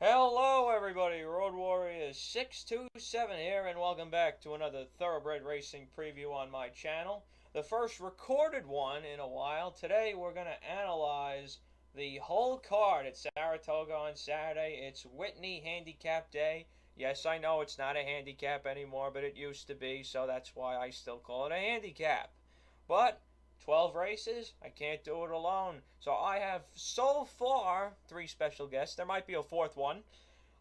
Hello, everybody. Road Warriors 627 here, and welcome back to another Thoroughbred Racing preview on my channel. The first recorded one in a while. Today, we're going to analyze the whole card at Saratoga on Saturday. It's Whitney Handicap Day. Yes, I know it's not a handicap anymore, but it used to be, so that's why I still call it a handicap. But 12 races, I can't do it alone. So I have so far 3 special guests. There might be a 4th one.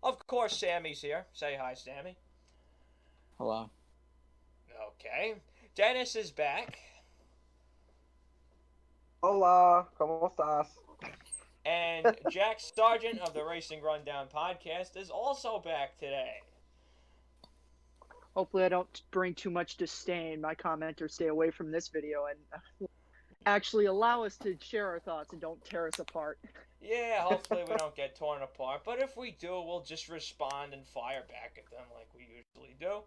Of course, Sammy's here. Say hi, Sammy. Hello. Okay. Dennis is back. Hola, ¿cómo estás? And Jack Sargent of the Racing Rundown podcast is also back today. Hopefully I don't bring too much disdain. My commenters stay away from this video and actually allow us to share our thoughts and don't tear us apart. Yeah, hopefully we don't get torn apart. But if we do, we'll just respond and fire back at them like we usually do.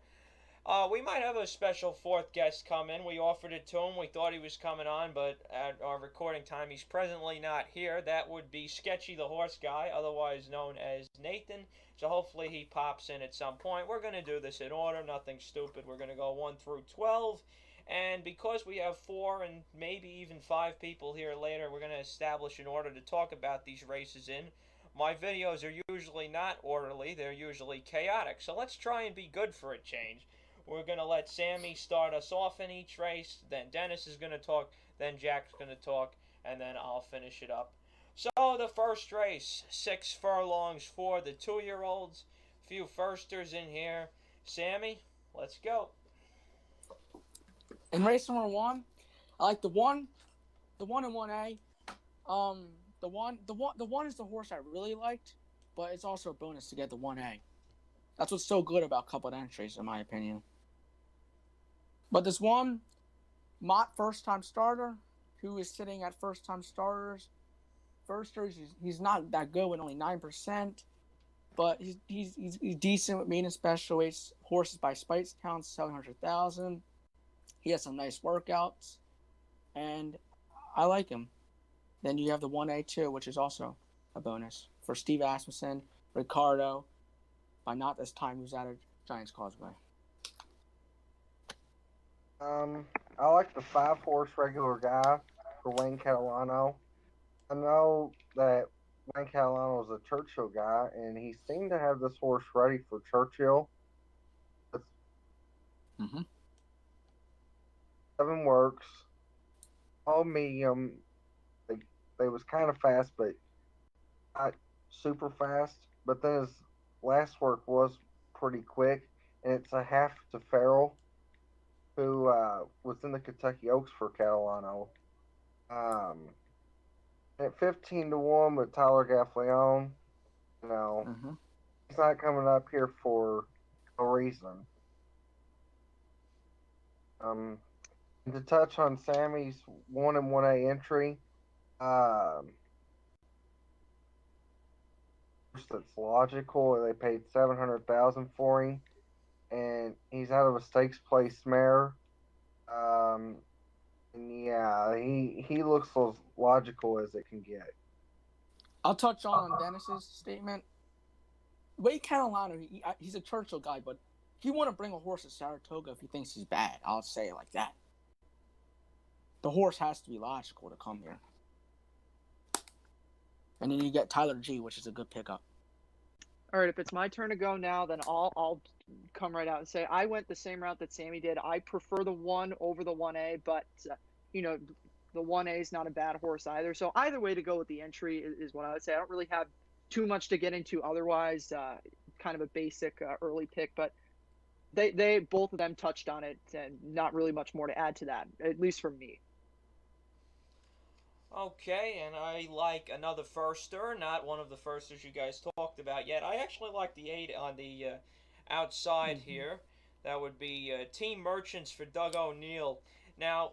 We might have a special 4th guest come in. We offered it to him. We thought he was coming on, but at our recording time, he's presently not here. That would be Sketchy the Horse Guy, otherwise known as Nathan. So hopefully he pops in at some point. We're going to do this in order, nothing stupid. We're going to go 1 through 12. And because we have 4 and maybe even 5 people here later, we're going to establish an order to talk about these races in. My videos are usually not orderly. They're usually chaotic. So let's try and be good for a change. We're going to let Sammy start us off in each race. Then Dennis is going to talk. Then Jack's going to talk. And then I'll finish it up. So the first race, 6 furlongs for the 2-year-olds. Few firsters in here. Sammy, let's go. In race number 1, I like the one and 1A. The one is the horse I really liked, but it's also a bonus to get the 1A. That's what's so good about coupled entries, in my opinion. But this one, Mott first-time starter, who is sitting at first-time starters. Firsters, he's not that good with only 9%, but he's decent with maiden special weights. Horses by Spice counts 700,000. He has some nice workouts, and I like him. Then you have the 1A too, which is also a bonus for Steve Asmussen, Ricardo, by not this time who's out of Giants Causeway. I like the 5-horse regular guy for Wayne Catalano. I know that Wayne Catalano is a Churchill guy, and he seemed to have this horse ready for Churchill. Mm-hmm. 7 works, all medium. They was kind of fast, but not super fast. But then his last work was pretty quick, and it's a half to Farrell, who was in the Kentucky Oaks for Catalano. At 15-1 with Tyler Gaffleon, he's not coming up here for no reason. To touch on Sammy's 1 and 1A entry, that's logical. They paid $700,000 for him, and he's out of a stakes place mare. And yeah, he looks as logical as it can get. I'll touch on Dennis's statement. Wade Catalano, he's a Churchill guy, but he want to bring a horse to Saratoga if he thinks he's bad. I'll say it like that. The horse has to be logical to come here. And then you get Tyler G, which is a good pickup. All right, if it's my turn to go now, then I'll come right out and say I went the same route that Sammy did. I prefer the 1 over the 1A, but the 1A is not a bad horse either. So either way to go with the entry is what I would say. I don't really have too much to get into otherwise. Kind of a basic early pick, but they both of them touched on it, and not really much more to add to that, at least for me. Okay, and I like another firster, not one of the firsters you guys talked about yet. I actually like the 8 on the outside here. That would be Team Merchants for Doug O'Neill. Now,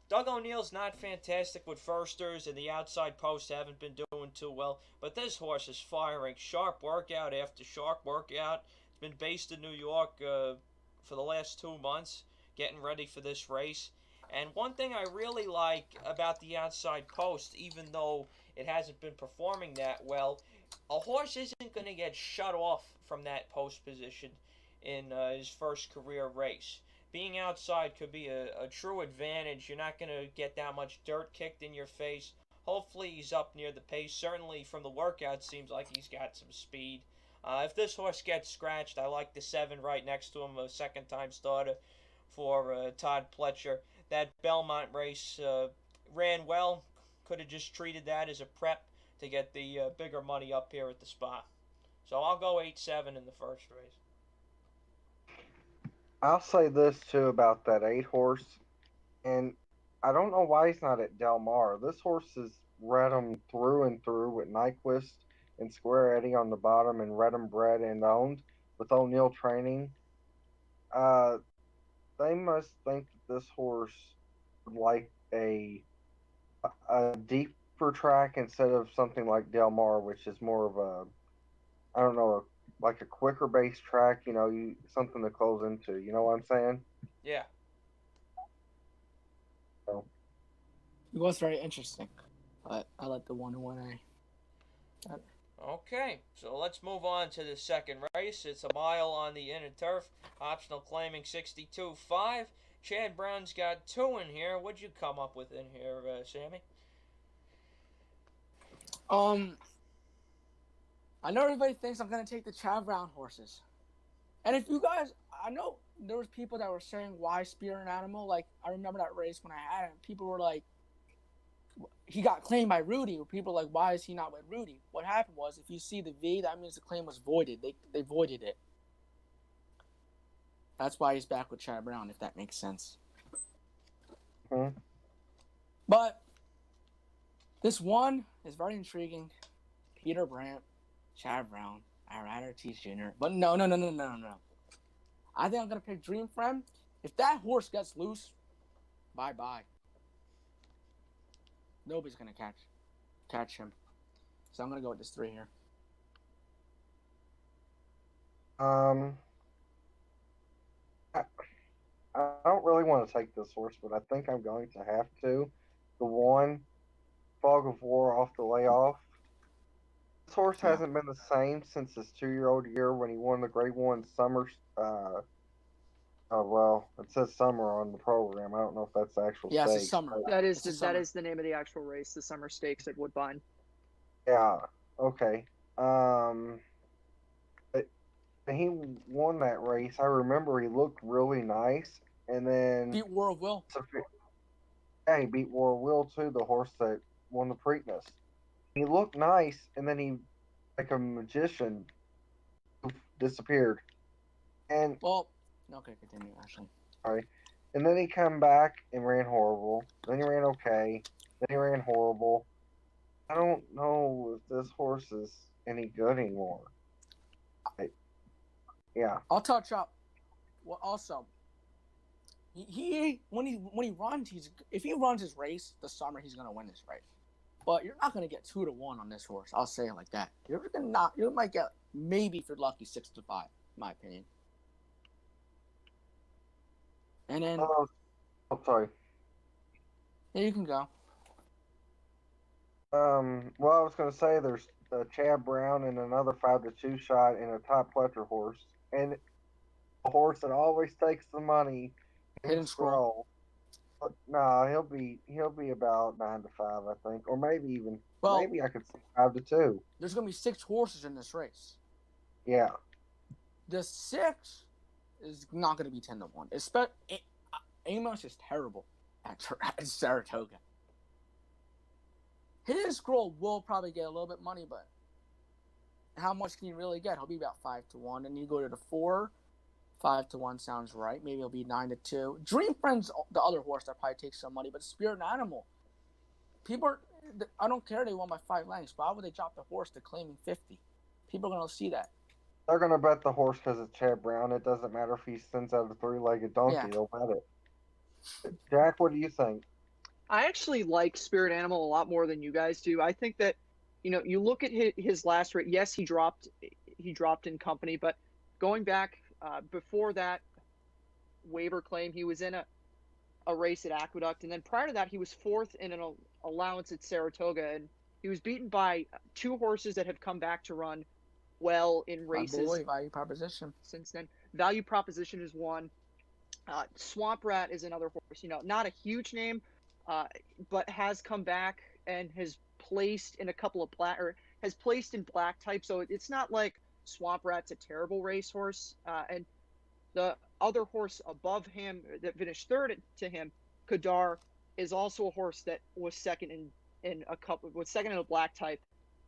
Doug O'Neill's not fantastic with firsters, and the outside posts haven't been doing too well, but this horse is firing sharp workout after sharp workout. It's been based in New York for the last 2 months, getting ready for this race. And one thing I really like about the outside post, even though it hasn't been performing that well, a horse isn't going to get shut off from that post position in his first career race. Being outside could be a true advantage. You're not going to get that much dirt kicked in your face. Hopefully he's up near the pace. Certainly from the workout seems like he's got some speed. If this horse gets scratched, I like the 7 right next to him, a second-time starter for Todd Pletcher. That Belmont race ran well. Could have just treated that as a prep to get the bigger money up here at the spot. So I'll go 8-7 in the first race. I'll say this too about that 8 horse, and I don't know why he's not at Del Mar. This horse has read him through and through with Nyquist and Square Eddie on the bottom, and read him bred and owned with O'Neill training. They must think that this horse would like a deeper track instead of something like Del Mar, which is more of a, I don't know, like a quicker base track. Something to close into. You know what I'm saying? Yeah. So. It was very interesting, but I like the 1-1A. Okay, so let's move on to the second race. It's a mile on the inner turf. Optional claiming 62.5. Chad Brown's got 2 in here. What'd you come up with in here, Sammy? I know everybody thinks I'm going to take the Chad Brown horses. And if you guys, I know there was people that were saying why Spirit Animal. Like, I remember that race when I had him. People were like, he got claimed by Rudy. People were like, why is he not with Rudy? What happened was, if you see the V, that means the claim was voided. They voided it. That's why he's back with Chad Brown, if that makes sense. Mm-hmm. But this one is very intriguing. Peter Brandt, Chad Brown, Ira Ortiz Jr. But no. I think I'm going to pick Dream Friend. If that horse gets loose, bye-bye. Nobody's going to catch him. So I'm going to go with this 3 here. I don't really want to take this horse, but I think I'm going to have to. The 1, Fog of War off the layoff. This horse hasn't been the same since his 2-year-old year when he won the Grade 1 summer. It says summer on the program. I don't know if that's the actual stake. It's a summer. That is the name of the actual race, the Summer Stakes at Woodbine. Yeah. Okay. He won that race. I remember he looked really nice, and then beat War of Will. Yeah, he beat War of Will too, the horse that won the Preakness. He looked nice, and then he, like a magician, disappeared. And okay, continue, Ashley. Sorry. And then he come back and ran horrible. Then he ran okay. Then he ran horrible. I don't know if this horse is any good anymore. Yeah. I'll touch up. Well, also, he when he runs, if he runs his race this summer, he's gonna win this race. But you're not gonna get 2-1 on this horse. I'll say it like that. You might get, maybe if you're lucky, 6-5, in my opinion. And then, sorry. Yeah, you can go. Well, I was gonna say there's Chad Brown and another 5-2 shot and a top Pletcher horse, and a horse that always takes the money. Hidden Scroll. But no, he'll be about 9-5, I think, or maybe I could say 5-2. There's gonna be 6 horses in this race. Yeah. The 6 is not gonna be 10-1. Amos is terrible at Saratoga. Hidden Scroll will probably get a little bit money, but how much can you really get? He'll be about 5-1, and you go to the 4. 5-1 sounds right. Maybe it'll be 9-2. Dream Friend's the other horse that probably takes some money, but Spirit Animal. I don't care they won by 5 lengths. Why would they drop the horse to claiming 50? People are gonna see that. They're gonna bet the horse because it's Chad Brown. It doesn't matter if he sends out a 3-legged donkey. Yeah. They'll bet it. Jack, what do you think? I actually like Spirit Animal a lot more than you guys do. I think that, you look at his last race. Yes, he dropped in company, but going back before that waiver claim, he was in a race at Aqueduct, and then prior to that, he was 4th in an allowance at Saratoga. And He was beaten by 2 horses that have come back to run well in My races boy, value proposition. since then. Value Proposition is one. Swamp Rat is another horse. Not a huge name, but has come back and has placed in a couple of has placed in black type. So it's not like Swamp Rat's a terrible racehorse. And the other horse above him that finished third to him, Kadar, is also a horse that was second in a black type,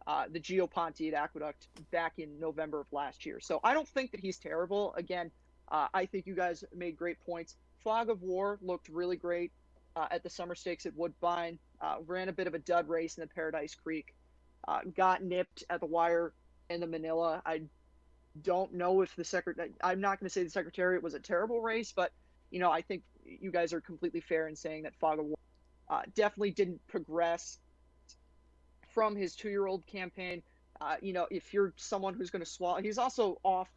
the Geoponte at Aqueduct back in November of last year. So I don't think that he's terrible. Again, I think you guys made great points. Fog of War looked really great at the Summer Stakes at Woodbine. Ran a bit of a dud race in the Paradise Creek. Got nipped at the wire in the Manila. I don't know if I'm not going to say the Secretariat was a terrible race, but I think you guys are completely fair in saying that Fog of War definitely didn't progress from his 2-year-old campaign. If you're someone who's going to swallow, he's also off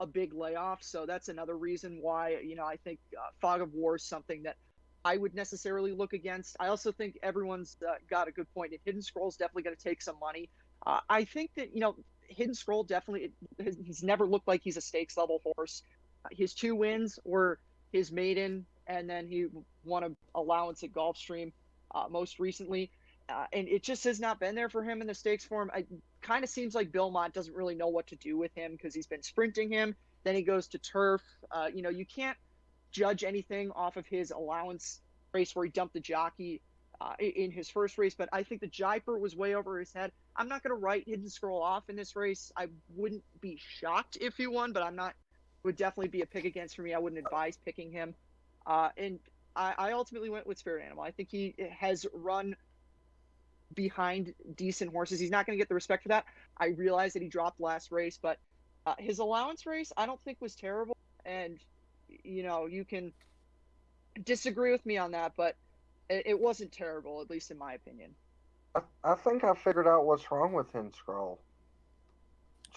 a big layoff, so that's another reason why I think Fog of War is something that I would necessarily look against. I also think everyone's got a good point. Hidden Scroll's definitely going to take some money. I think that Hidden Scroll definitely he's never looked like he's a stakes level horse. His 2 wins were his maiden, and then he won an allowance at Gulfstream most recently. And it just has not been there for him in the stakes form. It kind of seems like Bilmont doesn't really know what to do with him because he's been sprinting him. Then he goes to turf. You can't judge anything off of his allowance race where he dumped the jockey in his first race. But I think the Jaipur was way over his head. I'm not going to write Hidden Scroll off in this race. I wouldn't be shocked if he won, but would definitely be a pick against for me. I wouldn't advise picking him. And I ultimately went with Spirit Animal. I think he has run behind decent horses. He's not going to get the respect for that. I realize that he dropped last race, but his allowance race I don't think was terrible. And you can disagree with me on that, but it wasn't terrible, at least in my opinion. I think I figured out what's wrong with Hidden Scroll.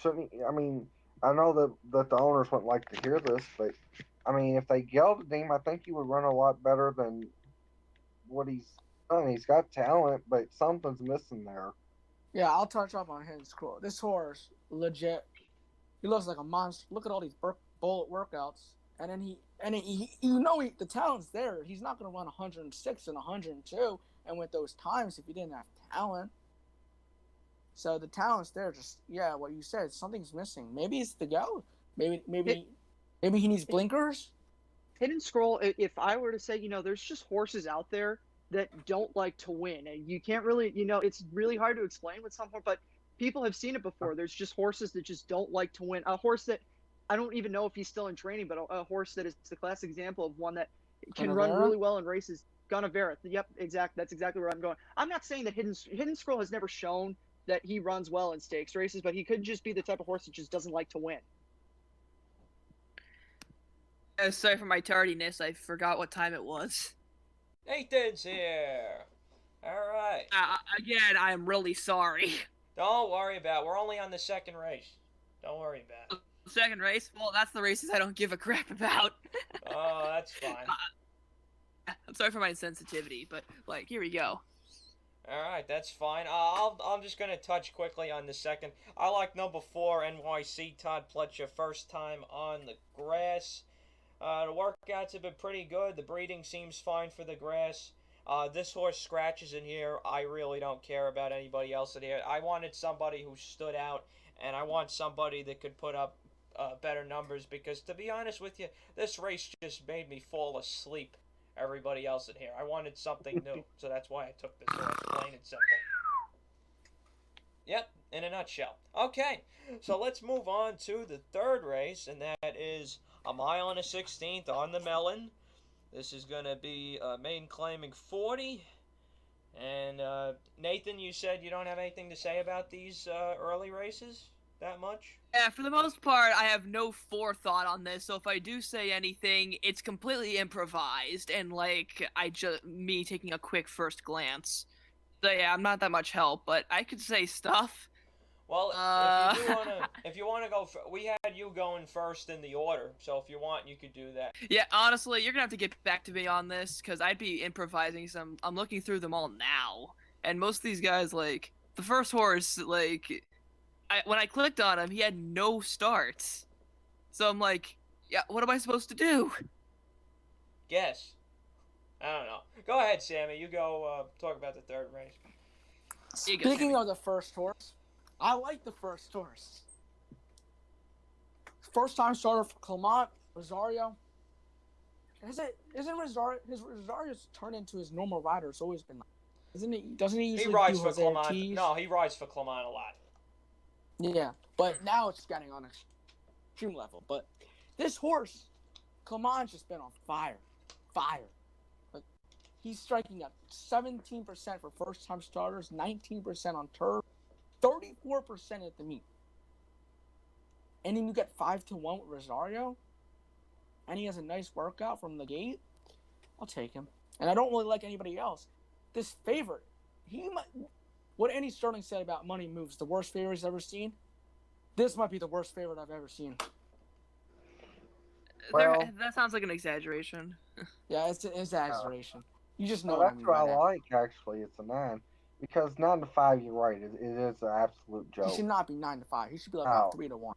Shouldn't he, I know that the owners wouldn't like to hear this, but if they gelded him, I think he would run a lot better than what he's done. He's got talent, but something's missing there. Yeah, I'll touch up on Hidden Scroll. This horse, legit, he looks like a monster. Look at all these bullet workouts, and then the talent's there. He's not going to run 106 and 102, and with those times if he didn't have talent. So the talent's there. Just what you said, something's missing. Maybe it's the goat. Maybe he needs blinkers. Hidden Scroll, if I were to say, there's just horses out there that don't like to win, and you can't really, it's really hard to explain with some horse, but people have seen it before. There's just horses that just don't like to win. A horse that I don't even know if he's still in training, but a horse that is the classic example of one that can run really well in races. Gunavera. Yep, exactly. That's exactly where I'm going. I'm not saying that Hidden Scroll has never shown that he runs well in stakes races, but he could just be the type of horse that just doesn't like to win. Sorry for my tardiness. I forgot what time it was. Nathan's here. All right. Again, I am really sorry. Don't worry about it. We're only on the second race. Don't worry about it. Second race? Well, that's the races I don't give a crap about. Oh, that's fine. I'm sorry for my insensitivity, but, here we go. All right, that's fine. I'm just going to touch quickly on the second. I like number 4, NYC, Todd Pletcher, first time on the grass. The workouts have been pretty good. The breeding seems fine for the grass. This horse scratches in here. I really don't care about anybody else in here. I wanted somebody who stood out, and I want somebody that could put up better numbers, because to be honest with you, this race just made me fall asleep. Everybody else in here. I wanted something new, so that's why I took this horse, plain and simple. Yep, in a nutshell. Okay, so let's move on to the third race, and that is a mile and a 16th on the Melon. This is going to be maiden claiming 40. And Nathan, you said you don't have anything to say about these early races that much? Yeah, for the most part, I have no forethought on this, so if I do say anything, it's completely improvised, and, me taking a quick first glance. So yeah, I'm not that much help, but I could say stuff. Well, if you want to go, we had you going first in the order, so if you want, you could do that. Yeah, honestly, you're gonna have to get back to me on this, because I'd be improvising some. I'm looking through them all now, and most of these guys, the first horse, like, when I clicked on him, he had no starts. So I'm like, yeah, what am I supposed to do? Guess. I don't know. Go ahead, Sammy. You go talk about the third race. Speaking of the first horse, I like the first horse. First time starter for Clement, Rosario. Isn't Rosario's turned into his normal rider? It's always been like, isn't he? Doesn't he usually He rides do for Jose Clement. Ortiz? No, he rides for Clement a lot. Yeah, but now it's getting on extreme level. But this horse, Clement's just been on fire. Like, he's striking at 17% for first-time starters, 19% on turf, 34% at the meet. And then you get 5-1 with Rosario, and he has a nice workout from the gate. I'll take him. And I don't really like anybody else. This favorite, what Andy Sterling said about Money Moves, the worst favorite he's ever seen. This might be the worst favorite I've ever seen. Well, That sounds like an exaggeration. Yeah, it's an exaggeration. You just know well, what I that's mean what by I that. like, actually. It's a 9. Because 9 to 5, you're right. It is an absolute He joke. should not be 9-5. He should be like No. 3-1.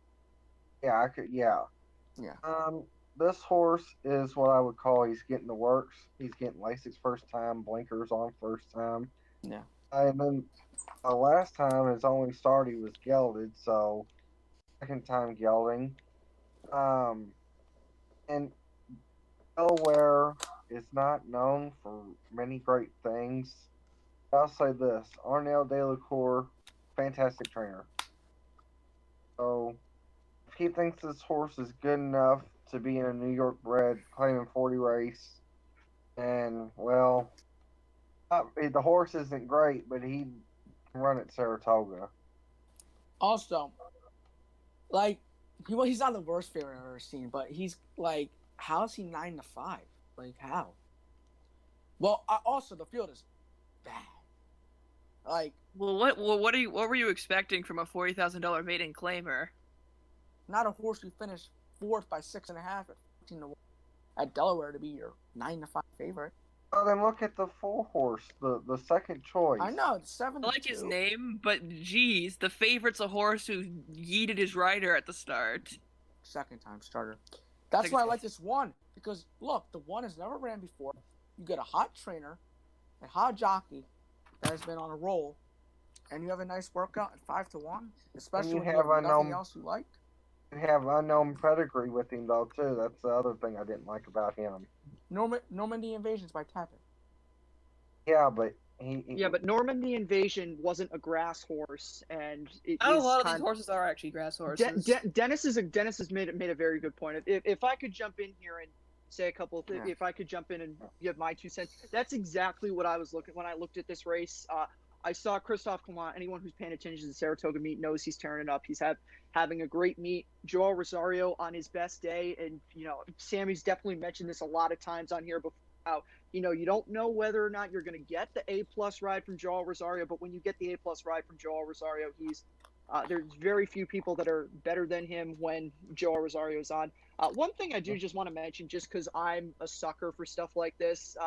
Yeah, yeah. This horse is what I would call he's getting the works. He's getting LASIK's first time, blinkers on first time. Yeah. And then last time his only start he was gelded, so second time gelding. And Delaware is not known for many great things. I'll say this: Arnell De La Cour, fantastic trainer. So if he thinks this horse is good enough to be in a New York bred claiming 40 race, and well, the horse isn't great, but he can run at Saratoga. Also, like, he's not the worst favorite I've ever seen, but he's like, how is he 9-5? Like, how? Well, also the field is bad. Like, Well, what were you expecting from a $40,000 maiden claimer? not a horse who finished 4th by 6.5 at 14-1 at Delaware to be your 9-5 favorite. Well, then look at the 4 horse, the second choice. I know, it's 7. I like his name, but geez, the favorite's a horse who yeeted his rider at the start. Second time starter. That's why I like this one, because look, the one has never ran before. You get a hot trainer, a hot jockey that has been on a roll, and you have a nice workout at 5-1, especially when you have nothing else you like. You have unknown pedigree with him though too. That's the other thing I didn't like about him. Normandy Invasions by Tappan. Yeah, but but Normandy Invasion wasn't a grass horse, and Not a lot of these horses are actually grass horses. Dennis has made a very good point. If I could jump in here and say a couple of things, if I could jump in and give my 2 cents, that's exactly what I was looking when I looked at this race. I saw Christophe Clement. Anyone who's paying attention to the Saratoga meet knows he's tearing it up. He's having a great meet. Joel Rosario on his best day, and Sammy's definitely mentioned this a lot of times on here before. How you don't know whether or not you're going to get the A+ ride from Joel Rosario, but when you get the A+ ride from Joel Rosario, there's very few people that are better than him when Joel Rosario is on. One thing I do just want to mention, just because I'm a sucker for stuff like this.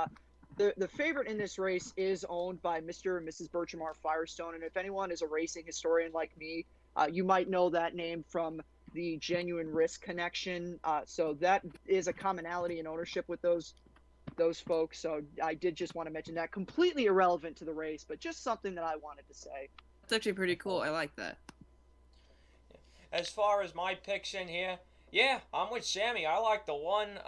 The favorite in this race is owned by Mr. and Mrs. Bertram R. Firestone, and if anyone is a racing historian like me, you might know that name from the Genuine Risk connection. So that is a commonality in ownership with those folks. So I did just want to mention that. Completely irrelevant to the race, but just something that I wanted to say. That's actually pretty cool. I like that. As far as my picks in here, yeah, I'm with Sammy. I like the one.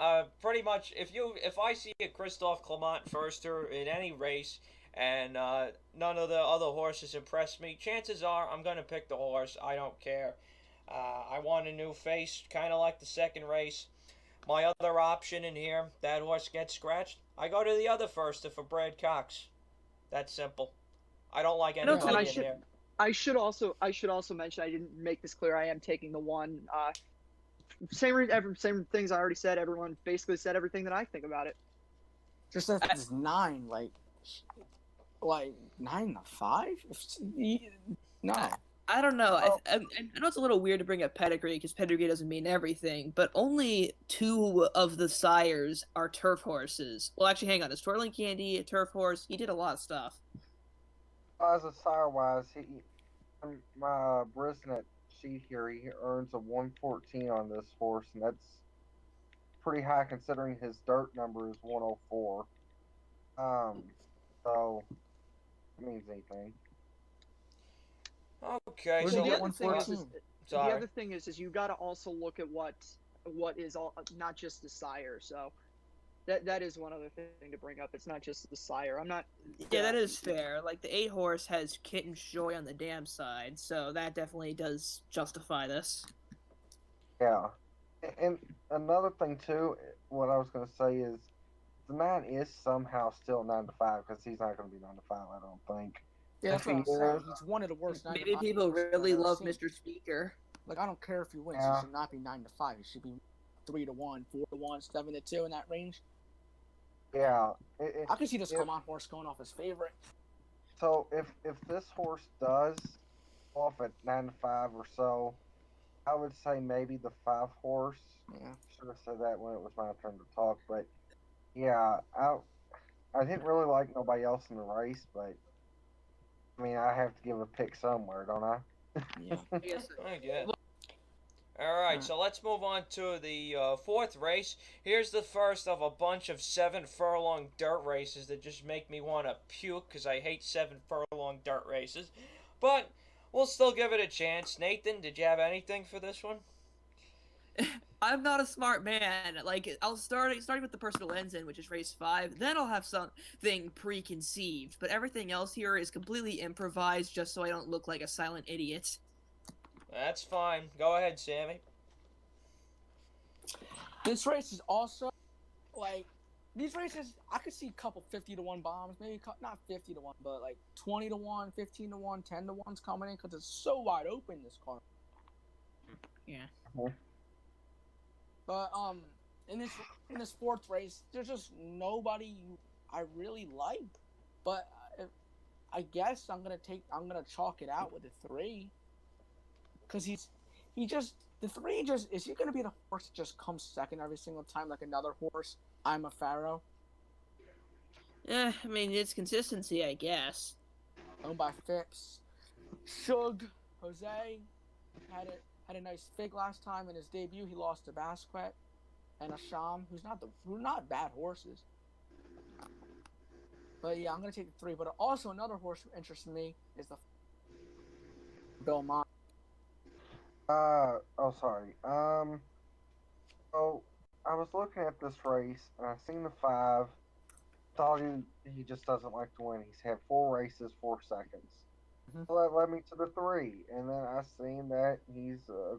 Pretty much, if I see a Christophe Clement firster in any race, and none of the other horses impress me, chances are I'm gonna pick the horse. I don't care. I want a new face, kind of like the second race. My other option in here, that horse gets scratched, I go to the other firster for Brad Cox. That's simple. I don't like anybody in there. I should also mention, I didn't make this clear. I am taking the one. Same things I already said. Everyone basically said everything that I think about it. Just that it's 9, like 9-5. No. I don't know. I know it's a little weird to bring up pedigree because pedigree doesn't mean everything, but only 2 of the sires are turf horses. Well, actually, hang on. Is Twirling Candy a turf horse? He did a lot of stuff. As a sire wise, my Brisnet sheet here, he earns a 114 on this horse, and that's pretty high considering his dirt number is 104. Um, so it means anything. Okay, Where so did he The get other thing is, 114? the sorry. other thing is you got to also look at what is all, not just the sire. So that is one other thing to bring up. It's not just the sire. I'm not. Yeah, that is fair. Like the 8 horse has Kitten's Joy on the dam side, so that definitely does justify this. Yeah. And another thing too, what I was going to say is the man is somehow still 9 to 5 because he's not going to be 9 to 5. I don't think. Yeah, that's If what he I'm saying. is, He's one of the worst 9 to Maybe 5 people horses really I've ever love seen. Mr. Speaker. Like, I don't care if he wins. Yeah. He should not be 9 to 5. He should be 3 to 1, 4 to 1, 7 to 2 in that range. yeah. I could see this Come On horse going off his favorite. So if this horse does off at 9 to 5 or so, I would say maybe the 5 horse. Yeah. Should have said that when it was my turn to talk, but yeah, I didn't really like nobody else in the race, but I mean I have to give a pick somewhere, don't I? Yeah. Yes. I guess. All right, so let's move on to the fourth race. Here's the first of a bunch of 7 furlong dirt races that just make me want to puke because I hate 7 furlong dirt races. But we'll still give it a chance. Nathan, did you have anything for this one? I'm not a smart man. Like, I'll starting with the personal Ensign, which is race 5. Then I'll have something preconceived. But everything else here is completely improvised, just so I don't look like a silent idiot. That's fine. Go ahead, Sammy. This race is also, like, these races, I could see a couple 50 to 1 bombs. Maybe not 50 to 1, but like 20 to 1, 15 to 1, 10 to 1s coming in because it's so wide open, this car. Yeah. But in this fourth race, there's just nobody I really like. But I guess I'm gonna chalk it out with a 3, because the 3 is he gonna be the horse that just comes second every single time like another horse? I'm a Pharaoh. I mean, it's consistency, I guess. Owned by Phipps. Shug Jose had a nice fig last time in his debut. He lost to Basquet and Asham, who not bad horses. But yeah, I'm gonna take the 3. But also another horse who interests me is the Belmont. Sorry. So I was looking at this race and I seen the 5. Thought he just doesn't like to win. He's had 4 races, 4 seconds. Mm-hmm. So that led me to the 3, and then I seen that he's a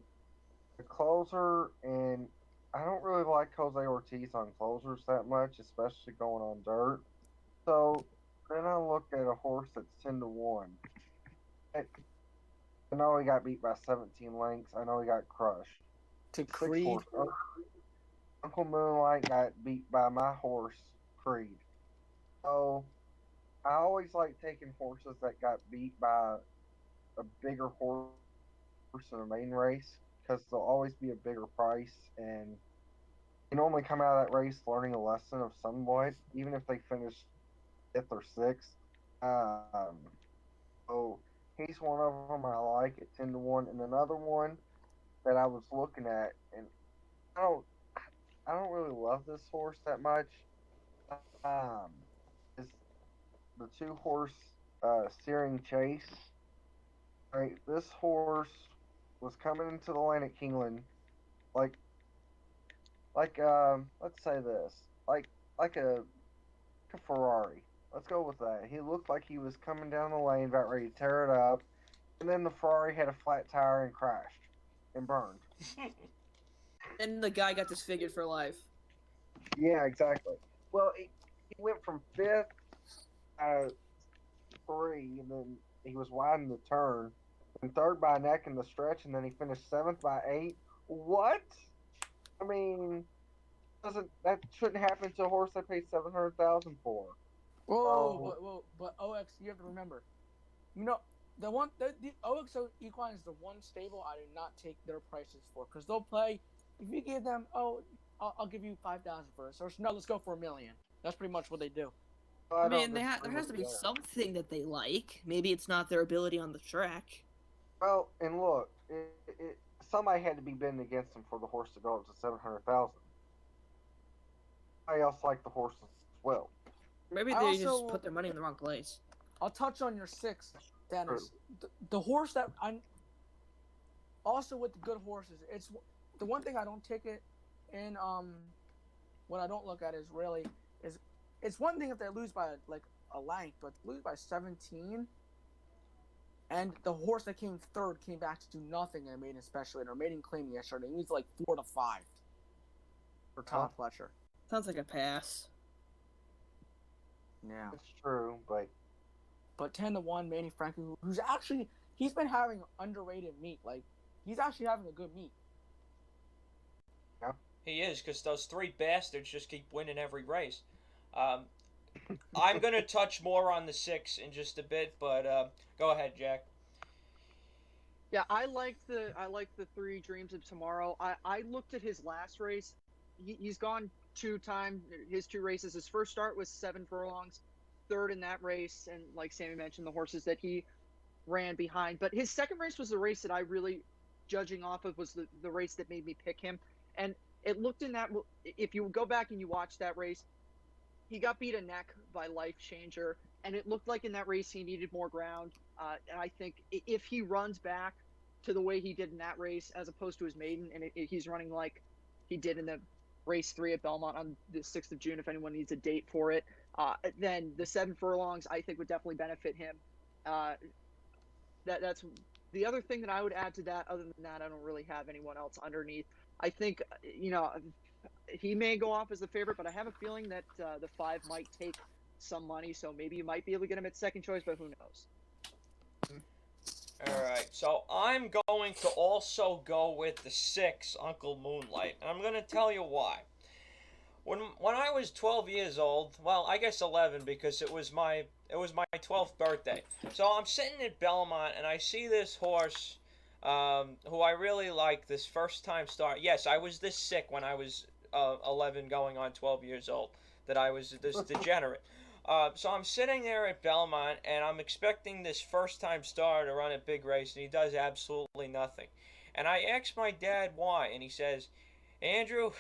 closer, and I don't really like Jose Ortiz on closers that much, especially going on dirt. So then I looked at a horse that's 10 to 1. I know he got beat by 17 lengths. I know he got crushed. To 6 Creed. horse. Uncle Moonlight got beat by my horse, Creed. So I always like taking horses that got beat by a bigger horse in the main race because they'll always be a bigger price, and you normally come out of that race learning a lesson of somewhat, even if they finish 5th or 6th. So he's one of them I like at 10 to 1, and another one that I was looking at, and I don't really love this horse that much. Is the 2-horse Searing Chase. Right, this horse was coming into the Atlantic Kingland like let's say this, like a Ferrari. Let's go with that. He looked like he was coming down the lane about ready to tear it up, and then the Ferrari had a flat tire and crashed and burned. And the guy got disfigured for life. Yeah, exactly. Well, he went from 5th 3, and then he was wide in the turn, and 3rd by a neck in the stretch, and then he finished 7th by 8. What? I mean, that shouldn't happen to a horse I paid $700,000 for. Whoa, but OX, you have to remember, the OXO Equine is the one stable I do not take their prices for, because they'll play. If you give them, I'll give you $5,000 for it. Or no, let's go for $1 million. That's pretty much what they do. I mean, there has to be something that they like. Maybe it's not their ability on the track. Well, and look, somebody had to be bidding against him for the horse to go up to 700,000. Somebody else liked the horse as well. Maybe I they also- just put their money in the wrong place. I'll touch on your 6, Dennis. The horse that I'm also with the good horses. It's the one thing I don't take it in. What I don't look at is really is it's one thing if they lose by like a length, but to lose by 17. And the horse that came third came back to do nothing in a maiden special in her maiden claim yesterday. He was like 4 to 5 for Tom Fletcher. Sounds like a pass. Yeah. It's true, But 10 to 1, Manny Frankie, who's actually he's been having underrated meat. Like he's actually having a good meet. He is, because those 3 bastards just keep winning every race. I'm going to touch more on the 6 in just a bit, but go ahead, Jack. Yeah, I like the 3 Dreams of Tomorrow. I looked at his last race. He's gone 2 times. His 2 races. His first start was 7 furlongs, third in that race, and like Sammy mentioned, the horses that he ran behind. But his second race was the race that I really, judging off of, was the race that made me pick him. And it looked in that. If you go back and you watch that race, he got beat a neck by Life Changer, and it looked like in that race he needed more ground. And I think if he runs back to the way he did in that race, as opposed to his maiden, and he's running like he did in the race 3 at Belmont on the 6th of June, if anyone needs a date for it, then the 7 furlongs I think would definitely benefit him. That's the other thing that I would add to that. Other than that, I don't really have anyone else underneath. I think, he may go off as the favorite, but I have a feeling that the 5 might take some money, so maybe you might be able to get him at second choice, but who knows? All right, so I'm going to also go with the 6, Uncle Moonlight, and I'm going to tell you why. When I was 12 years old, well, I guess 11 because it was my 12th birthday. So I'm sitting at Belmont and I see this horse who I really like, this first time start. Yes, I was this sick when I was 11 going on 12 years old, that I was this degenerate. So I'm sitting there at Belmont and I'm expecting this first time star to run a big race, and he does absolutely nothing. And I asked my dad why, and he says, Andrew,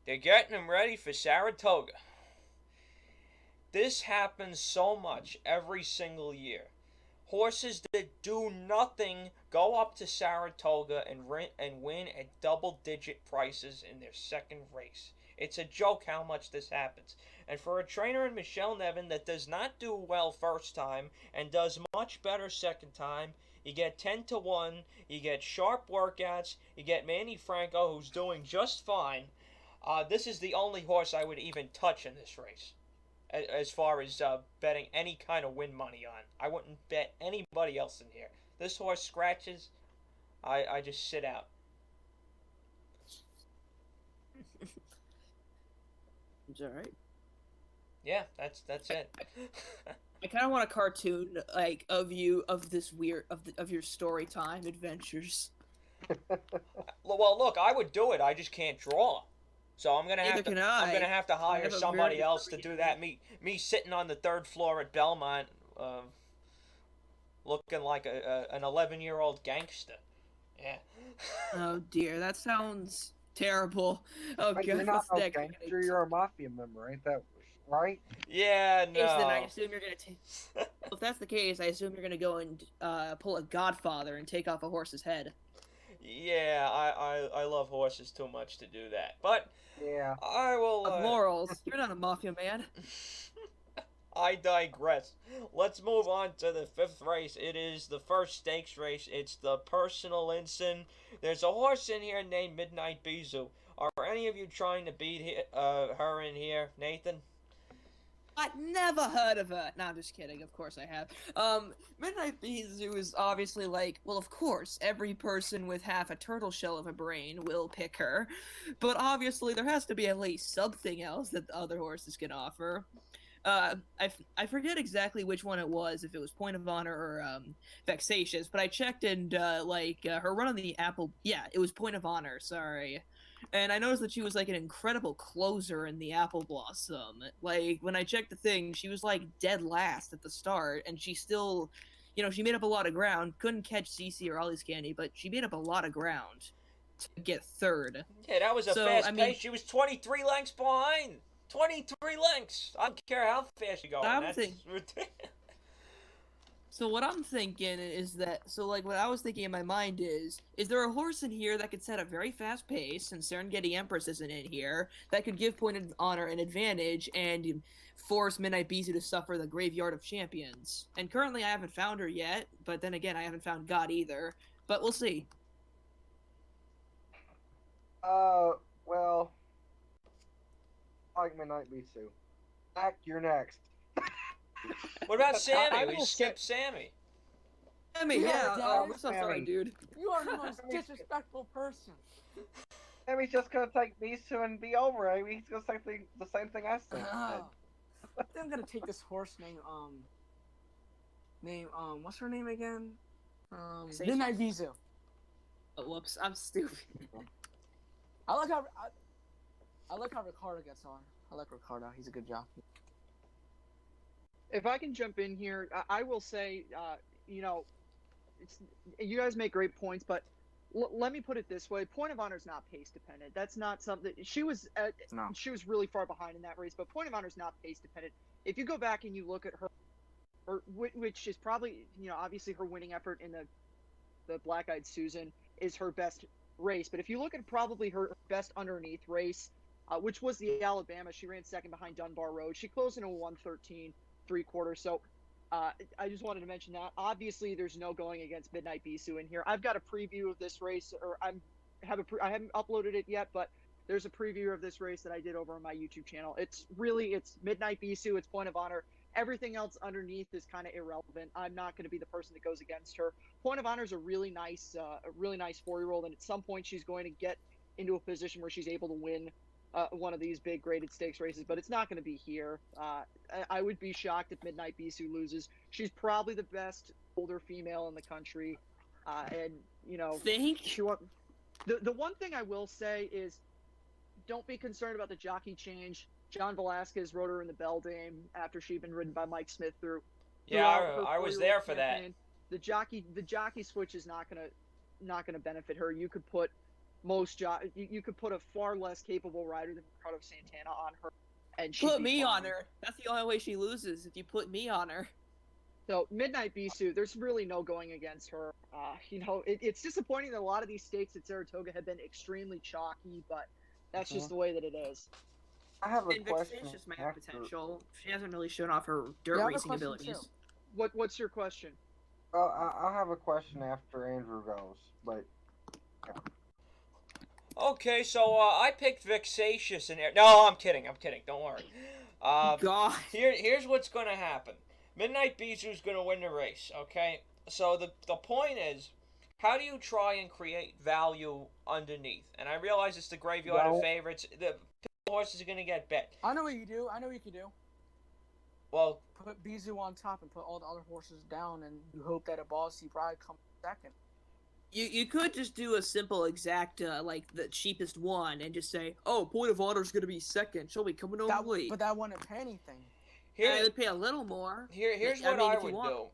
they're getting him ready for Saratoga. This happens so much every single year. Horses that do nothing go up to Saratoga and win at double-digit prices in their second race. It's a joke how much this happens. And for a trainer in Michelle Nevin that does not do well first time and does much better second time, you get 10 to 1, you get sharp workouts, you get Manny Franco, who's doing just fine. This is the only horse I would even touch in this race, as far as betting any kind of win money on. I wouldn't bet anybody else in here. This horse scratches, I just sit out. It's all right. Yeah, that's it. I kind of want a cartoon like of you of this weird of your story time adventures. Well, look, I would do it. I just can't draw. So I'm gonna have to hire somebody else to do that. Me sitting on the 3rd floor at Belmont, looking like an 11-year-old gangster. Yeah. Oh dear, that sounds terrible. Oh god, You're not a next? gangster, you're a mafia member, ain't that right? Yeah, no. Then I assume you're gonna take. If that's the case, I assume you're gonna go and pull a Godfather and take off a horse's head. Yeah, I love horses too much to do that. But yeah, I will. Of morals, you're not a mafia man. I digress. Let's move on to the 5th race. It is the first stakes race. It's the Personal Ensign. There's a horse in here named Midnight Bijou. Are any of you trying to beat her in here, Nathan? I never heard of her. No, I'm just kidding. Of course I have. Midnight Bijou is obviously like, well, of course, every person with half a turtle shell of a brain will pick her. But obviously there has to be at least something else that the other horses can offer. I forget exactly which one it was, if it was Point of Honor or Vexatious, but I checked and her run on the Apple, yeah, it was Point of Honor, sorry. And I noticed that she was like an incredible closer in the Apple Blossom. Like when I checked the thing, she was like dead last at the start, and she still, she made up a lot of ground. Couldn't catch CC or Ollie's Candy, but she made up a lot of ground to get third. Yeah, that was a fast pace. She was 23 lengths behind. 23 lengths. I don't care how fast you go. That's ridiculous. So what I'm thinking is that, what I was thinking in my mind is there a horse in here that could set a very fast pace, and Serengeti Empress isn't in here, that could give Point of Honor an advantage and force Midnight Bisou to suffer the Graveyard of Champions? And currently I haven't found her yet, but then again I haven't found God either. But we'll see. Well, I like Midnight Bisou. Zach, you're next. What about Sammy? We skipped Sammy. Sammy, yeah. I'm so sorry, dude. You are the most disrespectful person. Sammy's just gonna take Bisou and be over it. He's gonna say the same thing I said. I think I'm gonna take this horse named what's her name again? Midnight Bisou. Oh, whoops, I'm stupid. I like how Ricardo gets on. I like Ricardo. He's a good jockey. If I can jump in here, I will say, you guys make great points, but let me put it this way: Point of Honor is not pace dependent. That's not something she was. She was really far behind in that race, but Point of Honor is not pace dependent. If you go back and you look at her, which is probably obviously her winning effort in the Black Eyed Susan is her best race, but if you look at probably her best underneath race, which was the Alabama, she ran second behind Dunbar Road. She closed in a 1:13.75. So I just wanted to mention that. Obviously, there's no going against Midnight Bisou in here. I've got a preview of this race, or I haven't uploaded it yet, but there's a preview of this race that I did over on my YouTube channel. It's Midnight Bisou, it's Point of Honor. Everything else underneath is kind of irrelevant. I'm not going to be the person that goes against her. Point of Honor is a really nice 4-year-old, and at some point she's going to get into a position where she's able to win one of these big graded stakes races, but it's not going to be here. I would be shocked if Midnight Bisou loses. She's probably the best older female in the country, and the one thing I will say is, don't be concerned about the jockey change. John Velasquez rode her in the Beldame after she'd been ridden by Mike Smith through. Yeah, I was there for that. The jockey switch is not gonna benefit her. You could put you could put a far less capable rider than Ricardo Santana on her, and put me on her. That's the only way she loses, if you put me on her. So Midnight Bisou, there's really no going against her. It's disappointing that a lot of these stakes at Saratoga have been extremely chalky, but that's just the way that it is. I have a question. Vexatious might have potential. She hasn't really shown off her dirt racing abilities. Too. What's your question? Well, I'll have a question after Andrew goes, but. Yeah. Okay, so I picked Vexatious in there. No, I'm kidding. Don't worry. God. Here's what's going to happen. Midnight Bisou's going to win the race, okay? So the point is, how do you try and create value underneath? And I realize it's the graveyard of favorites. The horses are going to get bet. I know what you do. I know what you can do. Well, put Bisou on top and put all the other horses down, and you hope that a Bossy Bride comes second. You could just do a simple exacta, like the cheapest one, and just say, "Oh, Point of Honor's gonna be second. She'll be coming over late." But that wouldn't pay anything. I would pay a little more. Here's what I would do.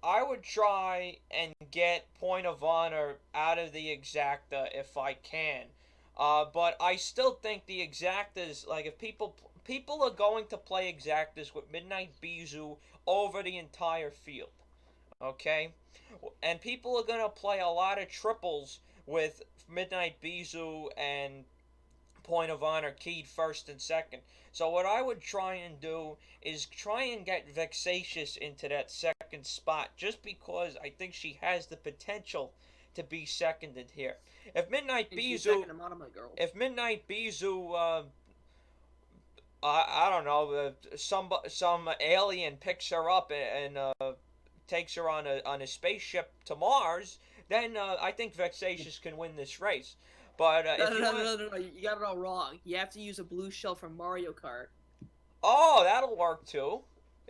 I would try and get Point of Honor out of the exacta if I can. But I still think the exactas, like if people are going to play exactas with Midnight Bisou over the entire field, okay? And people are going to play a lot of triples with Midnight Bisou and Point of Honor keyed first and second. So what I would try and do is try and get Vexatious into that second spot, just because I think she has the potential to be seconded here. If Midnight Bisou, I don't know, some alien picks her up and takes her on a spaceship to Mars, then I think Vexatious can win this race. But no, you got it all wrong. You have to use a blue shell from Mario Kart. Oh, that'll work too.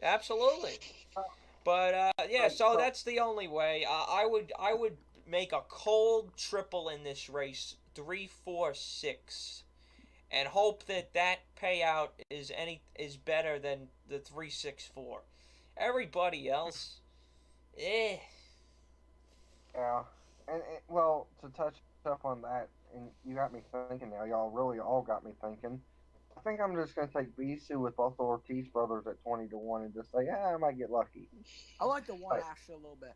Absolutely. But yeah, Right, so so- that's the only way. I would make a cold triple in this race, 3-4-6, and hope that that payout is better than the 3-6-4. Everybody else, eh. Yeah, and well, to touch up on that, and you got me thinking now. Y'all really all got me thinking. I think I'm just gonna take Bisu with both the Ortiz brothers at 20-1 and just say, yeah, I might get lucky. I like the one Right. actually a little bit.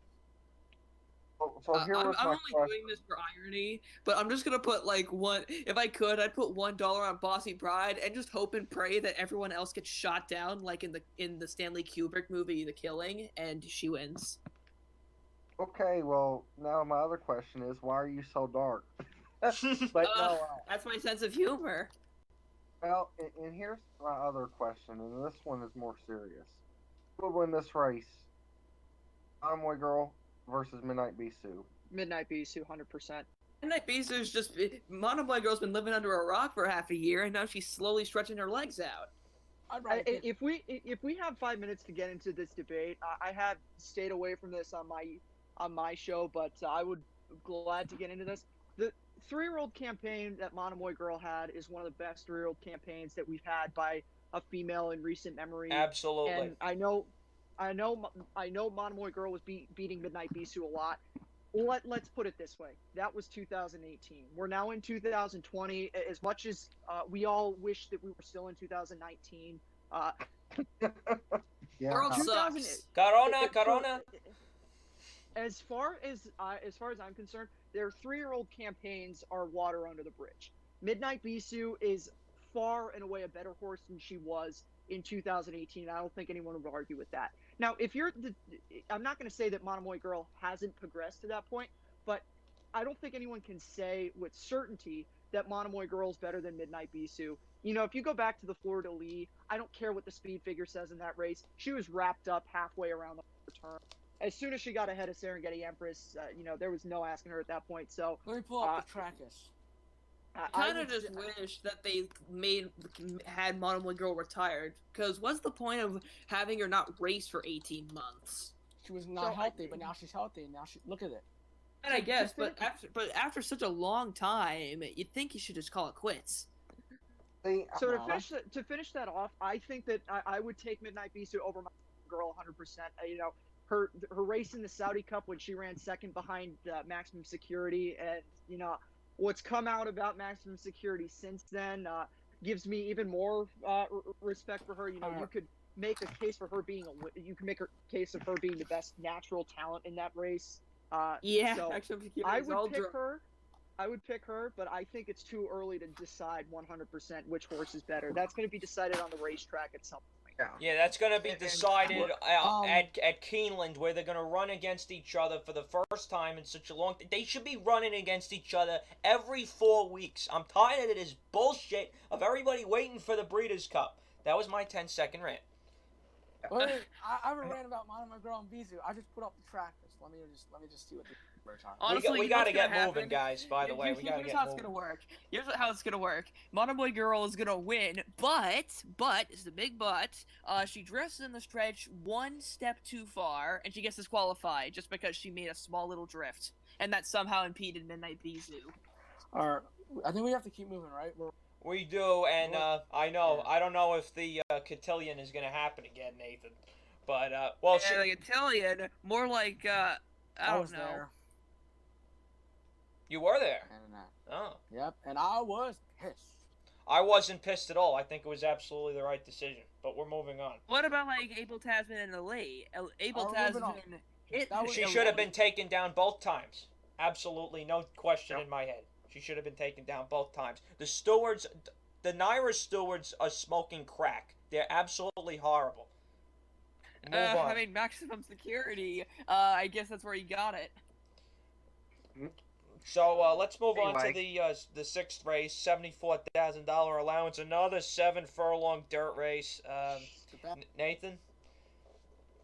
So here was I'm my only question. doing this for irony, but I'm just gonna put like one. If I could, I'd put $1 on Bossy Bride and just hope and pray that everyone else gets shot down, like in the Stanley Kubrick movie, The Killing, and she wins. Okay, well now my other question is, why are you so dark? But no, That's my sense of humor. well, and here's my other question, and this one is more serious. Who would win this race? Convoy Girl versus Midnight Bisu. Midnight Bisu, 100%. Midnight Beaster's just Monoboy Girl's been living under a rock for half a year, and now she's slowly stretching her legs out. I'd rather pick- If we have 5 minutes to get into this debate, I have stayed away from this on my show, but I would glad to get into this. The 3-year-old campaign that Monomoy Girl had is one of the best 3-year-old campaigns that we've had by a female in recent memory. Absolutely. And I know Monomoy Girl was beating Midnight Bisu a lot. Let's put it this way: that was 2018. We're now in 2020. As much as we all wish that we were still in 2019, Yeah. World 2000 sucks. Corona. As far as I'm concerned, their 3-year-old campaigns are water under the bridge. Midnight Bisu is far and away a better horse than she was in 2018. I don't think anyone would argue with that. Now, I'm not going to say that Monomoy Girl hasn't progressed to that point, but I don't think anyone can say with certainty that Monomoy Girl is better than Midnight Bisu. You know, if you go back to the Florida Lee, I don't care what the speed figure says in that race. She was wrapped up halfway around the turn. As soon as she got ahead of Serengeti Empress, there was no asking her at that point. So Let me pull up the Trackus. I kind of just wish that they had Monomoy Girl retired, because what's the point of having her not race for 18 months? She was not healthy, but now she's healthy, and now look at it. And I guess, but after such a long time, you'd think you should just call it quits. See, So No. to finish that off, I think that I would take Midnight Bisu over my girl 100%. Her race in the Saudi Cup when she ran second behind Maximum Security, and what's come out about Maximum Security since then gives me even more respect for her. You could make a case for her being case of her being the best natural talent in that race. Yeah, so Maximum Security I is all would pick drunk. her. I would pick her, but I think it's too early to decide 100% which horse is better. That's going to be decided on the racetrack at some point. Yeah, that's going to be decided Um, at Keeneland, where they're going to run against each other for the first time in such a long time. They should be running against each other every 4 weeks. I'm tired of this bullshit of everybody waiting for the Breeders' Cup. That was my 10-second rant. Wait, I haven't ran about Monomoy Girl and Bisu. I just put up the Trackus. Let me just see what the numbers are. Honestly, we you know got to what's gonna get moving, happen? guys, by the way. We got to Here's get how it's moving. gonna work. Here's how it's gonna work. Monoboy Girl is gonna win, but it's the big but. She drifts in the stretch one step too far, and she gets disqualified just because she made a small little drift, and that somehow impeded Midnight Bisu. All right, I think we have to keep moving, right? We do, and I don't know if the cotillion is going to happen again, Nathan. But, well, Yeah, like Italian, more like I don't was know. there. you were there. And Oh. yep, and I was pissed. I wasn't pissed at all. I think it was absolutely the right decision. But we're moving on. What about like Abel Tasman and Elite? Abel Oh, moving on. Tasman hit. That was- She should have been taken down both times. Absolutely no question in my head. She should have been taken down both times. The stewards, the NYRA stewards are smoking crack. They're absolutely horrible. Move on. I mean, maximum security. I guess that's where you got it. So let's move on to Anyway. the sixth race, $74,000 allowance, another 7-furlong dirt race. Nathan,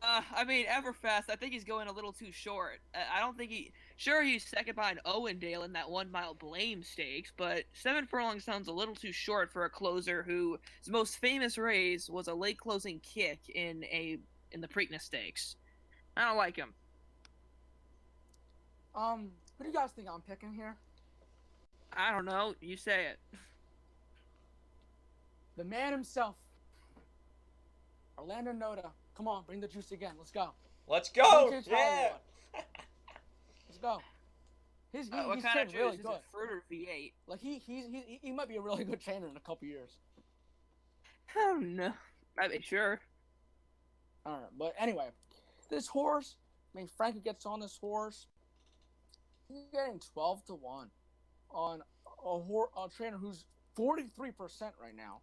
I mean, Everfast. I think he's going a little too short. I don't think Sure, he's second behind Owendale in that 1 mile Blame Stakes, but 7 furlongs sounds a little too short for a closer whose most famous race was a late closing kick in the Preakness Stakes. I don't like him. Who do you guys think I'm picking here? I don't know. You say it. The man himself, Orlando Noda. Come on, bring the juice again. Let's go. Let's go! Vintage Yeah! Hollywood. Let's go. He's What kind trained of really juice? good. Is it fruit or V8? Like he might be a really good trainer in a couple years. I don't know. I mean, sure. I don't know, but anyway, this horse. I mean, Frankie gets on this horse. He's getting 12-1 on a trainer who's 43% right now.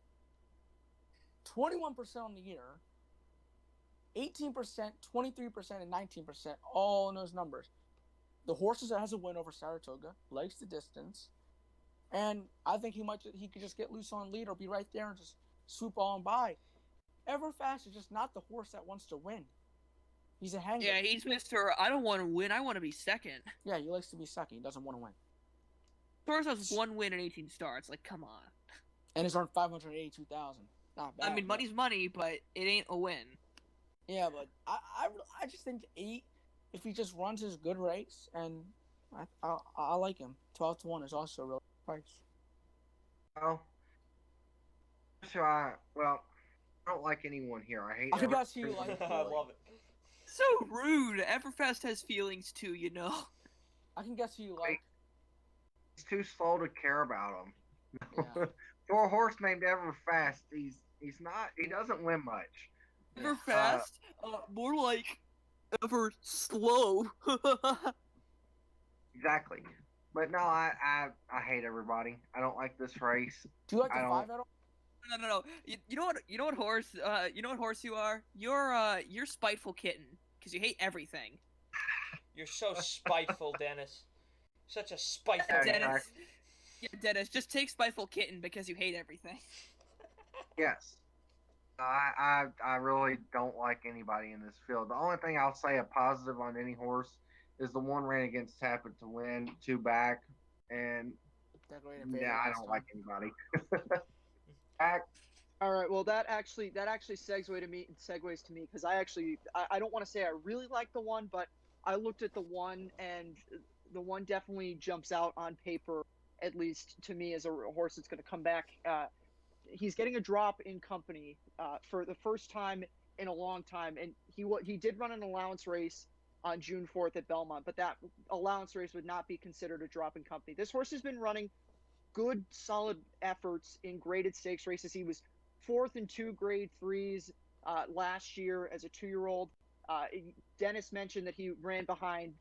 21% on the year. 18%, 23%, and 19%, all in those numbers. The horse has a win over Saratoga, likes the distance, and I think he could just get loose on lead or be right there and just swoop on by. Everfast is just not the horse that wants to win. He's a hanger. Yeah, he's Mr. I don't want to win, I want to be second. Yeah, he likes to be second. He doesn't want to win. Torres has 1 win in 18 starts. Like, come on. And he's earned $582,000. Not bad. I mean, money's money, but it ain't a win. Yeah, but I just think 8, if he just runs his good race, and I like him. 12-1 is also a real price. Oh. So I don't like anyone here. I hate. I think that's who you like. I love it. So rude. Everfest has feelings too, you know. I can guess who you like. He's too slow to care about him. Yeah. For a horse named Everfast, he's not. He doesn't win much. Everfast, more like ever slow. Exactly. But no, I hate everybody. I don't like this race. Do you like the I 5 at all? No. You know what horse? You know what horse you are? You're spiteful kitten because you hate everything. You're so spiteful, Dennis. Such a spiteful. Yeah, Dennis. Yeah, Dennis, just take spiteful kitten because you hate everything. Yes. I really don't like anybody in this field. The only thing I'll say a positive on any horse is the one ran against Tap It to Win, 2 back, and yeah, I don't like anybody. Back. All right. Well, that actually segues to me because I don't want to say I really like the one, but I looked at the one and the one definitely jumps out on paper, at least to me, as a horse that's going to come back. He's getting a drop in company for the first time in a long time, and he did run an allowance race on June 4th at Belmont, but that allowance race would not be considered a drop in company. This horse has been running good, solid efforts in graded stakes races. He was 4th in 2 grade 3s last year as a 2-year-old. Dennis mentioned that he ran behind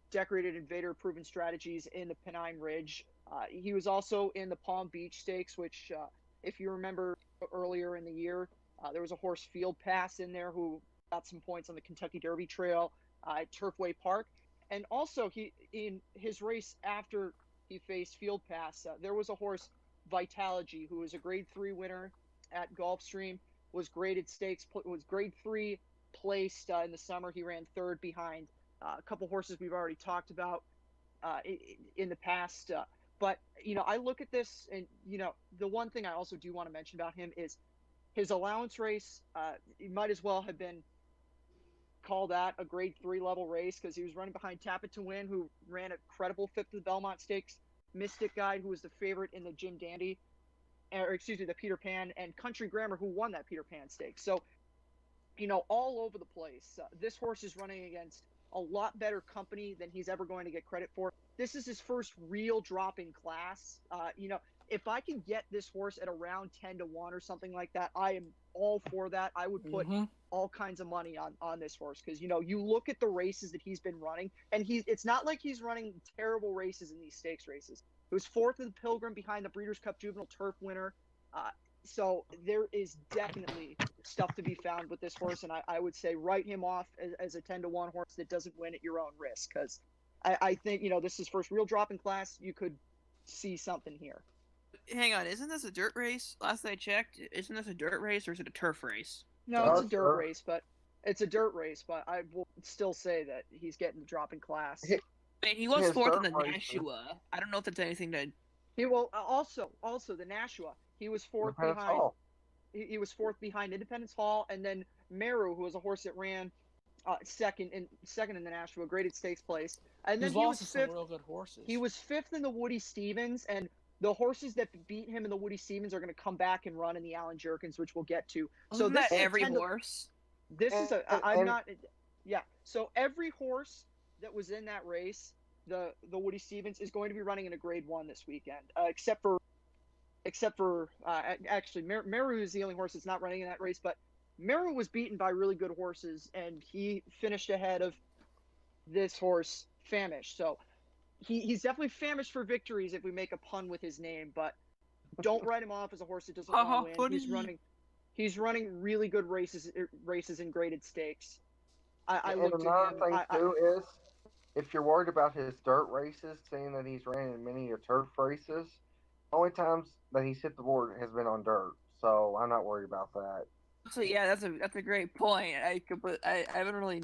Decorated Invader Proven Strategies in the Pennine Ridge. He was also in the Palm Beach Stakes, which, if you remember earlier in the year, there was a horse Field Pass in there who got some points on the Kentucky Derby Trail at Turfway Park. And also, in his race after he faced Field Pass, there was a horse, Vitalogy, who was a grade 3 winner at Gulfstream, was graded stakes, was grade 3 placed in the summer. He ran 3rd behind a couple horses we've already talked about in the past. But, I look at this and, the one thing I also do want to mention about him is his allowance race. It might as well have been called that a grade 3 level race because he was running behind Tap It to Win, who ran a credible 5th of the Belmont Stakes, Mystic Guide, who was the favorite in the Jim Dandy, the Peter Pan, and Country Grammar, who won that Peter Pan Stakes. So, all over the place. This horse is running against a lot better company than he's ever going to get credit for. This is his first real drop in class. If I can get this horse at around 10-1 or something like that, I am all for that. I would put all kinds of money on this horse because, you look at the races that he's been running, and it's not like he's running terrible races in these stakes races. It was 4th in the Pilgrim behind the Breeders' Cup Juvenile Turf winner. So there is definitely stuff to be found with this horse, and I would say write him off as a 10-1 horse that doesn't win at your own risk because I think, this is his first real drop in class. You could see something here. Hang on, isn't this a dirt race? Last I checked, isn't this a dirt race or is it a turf race? No, it's a dirt race, but I will still say that he's getting the drop in class. Wait, he was His fourth in dirt the races. Nashua. I don't know if that's anything to. He will also the Nashua. He was fourth Independence behind. Hall. He was fourth behind Independence Hall, and then Meru, who was a horse that ran second in the Nashua, graded stakes place, and then He's he lost was to some fifth. real good horses. He was fifth in the Woody Stevens, and the horses that beat him in the Woody Stevens are going to come back and run in the Allen Jerkens, which we'll get to. So Isn't this that is a every 10 to- horse? This is a. And- I'm and- not. Yeah. So every horse that was in that race, the Woody Stevens, is going to be running in a Grade 1 this weekend, except for actually Meru is the only horse that's not running in that race. But Meru was beaten by really good horses, and he finished ahead of this horse, Famish. So he's definitely famished for victories if we make a pun with his name. But don't write him off as a horse that doesn't want to win. Funny. He's running really good races in graded stakes. I And looked another at him. thing too is, if you're worried about his dirt races, seeing that he's ran in many turf races, the only times that he's hit the board has been on dirt. So I'm not worried about that. So yeah, that's a great point. I haven't really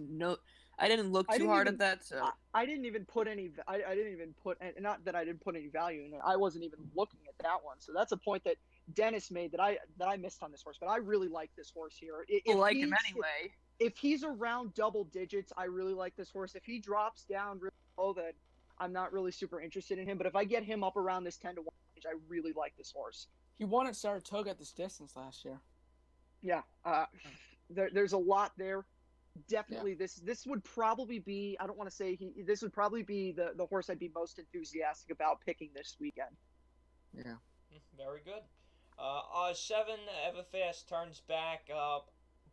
I didn't look I too didn't hard even- at that. So I didn't even put any. I didn't even put. Not that I didn't put any value in it. I wasn't even looking at that one. So that's a point that Dennis made that I missed on this horse. But I really like this horse here. I like him anyway. If he's around double digits, I really like this horse. If he drops down really low, then I'm not really super interested in him. But if I get him up around this 10 to 1 range, I really like this horse. He won at Saratoga at this distance last year. Yeah, there's a lot there. Definitely, this would probably be. I don't want to say this would probably be the horse I'd be most enthusiastic about picking this weekend. Yeah. Very good. 7 Everfast turns back,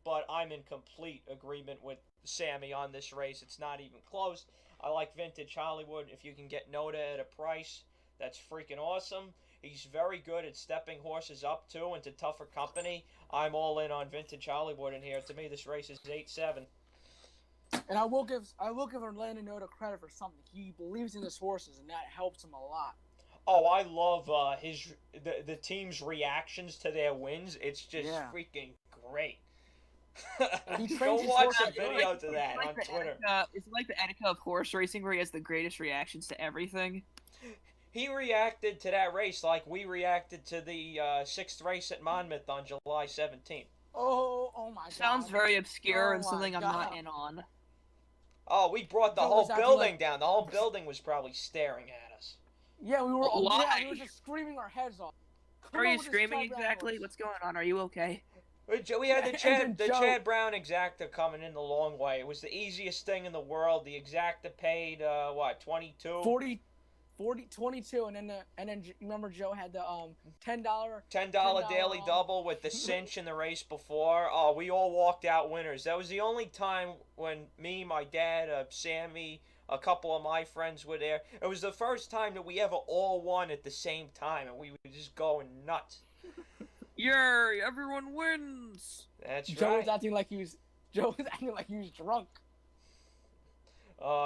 but I'm in complete agreement with Sammy on this race. It's not even close. I like Vintage Hollywood. If you can get Noda at a price, that's freaking awesome. He's very good at stepping horses up too into tougher company. I'm all in on Vintage Hollywood in here. To me, this race is 8-7. And I will give Orlando Noda credit for something. He believes in his horses, and that helps him a lot. Oh, I love the team's reactions to their wins. It's just freaking great. He Go trains his watch horses a video to that on Twitter. It's like the Etika of horse racing where he has the greatest reactions to everything. He reacted to that race like we reacted to the 6th race at Monmouth on July 17th. Oh my God. Sounds very obscure and Oh my something I'm God. not in on. Oh, we brought the Joe whole was acting building like- down. The whole building was probably staring at us. Yeah, we were Why? we were just screaming our heads off. Come Are on you with this screaming Chad Brown exactly? horse. What's going on? Are you okay? We had the And Chad, then Joe- Chad Brown exacta coming in the long way. It was the easiest thing in the world. The exacta paid what, 22? 22, and then remember Joe had the $10 $10 daily double with the cinch in the race before. Oh, we all walked out winners. That was the only time when me, my dad, Sammy, a couple of my friends were there. It was the first time that we ever all won at the same time, and we were just going nuts. Yay! Everyone wins. That's Joe right. was acting like he was drunk.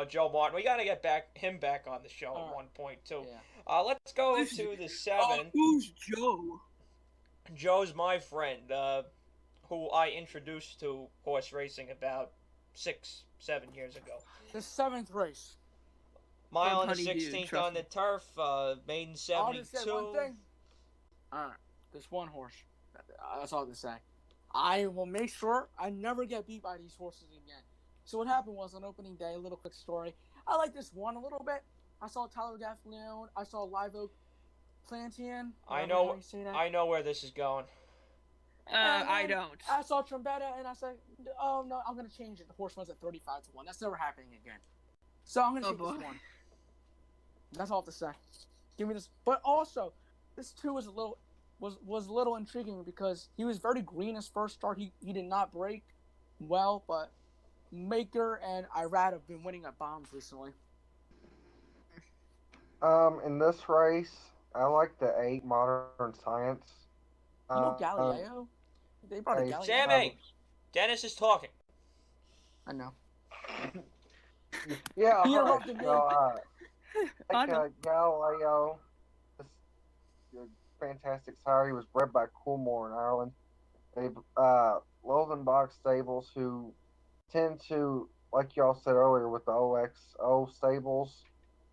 Joe Martin. We gotta get him back on the show All at right. one point too. Yeah. Let's go to the 7. Who's Joe? Joe's my friend, who I introduced to horse racing about 6-7 years ago. The 7th race. Mile and the Honeydew, 16th trust on me. the turf, maiden I'll just say 72. one thing. Alright, there's one horse. That's all I have to say. I will make sure I never get beat by these horses again. So what happened was on opening day, a little quick story. I like this one a little bit. I saw Tyler Gaffleon. I saw Live Oak Plantian. I whatever know- you say that. I know where this is going. I don't. I saw Trombetta, and I said, "Oh no, I'm gonna change it." The horse runs at 35 to 1. That's never happening again. So I'm gonna Oh, take boy. this one. That's all I have to say. Give me this. But also, this too was a little intriguing because he was very green his first start. He did not break well, but Maker and Irad have been winning at bombs recently. In this race, I like the 8 Modern Science. You know Galileo? They brought a hey, Galileo. Sammy! Dennis is talking. I know. Yeah, He alright. interrupted me. So, I like, know. Galileo, this fantastic sire. He was bred by Coolmore in Ireland. They Lovenbach stables, who tend to, like y'all said earlier, with the OXO stables,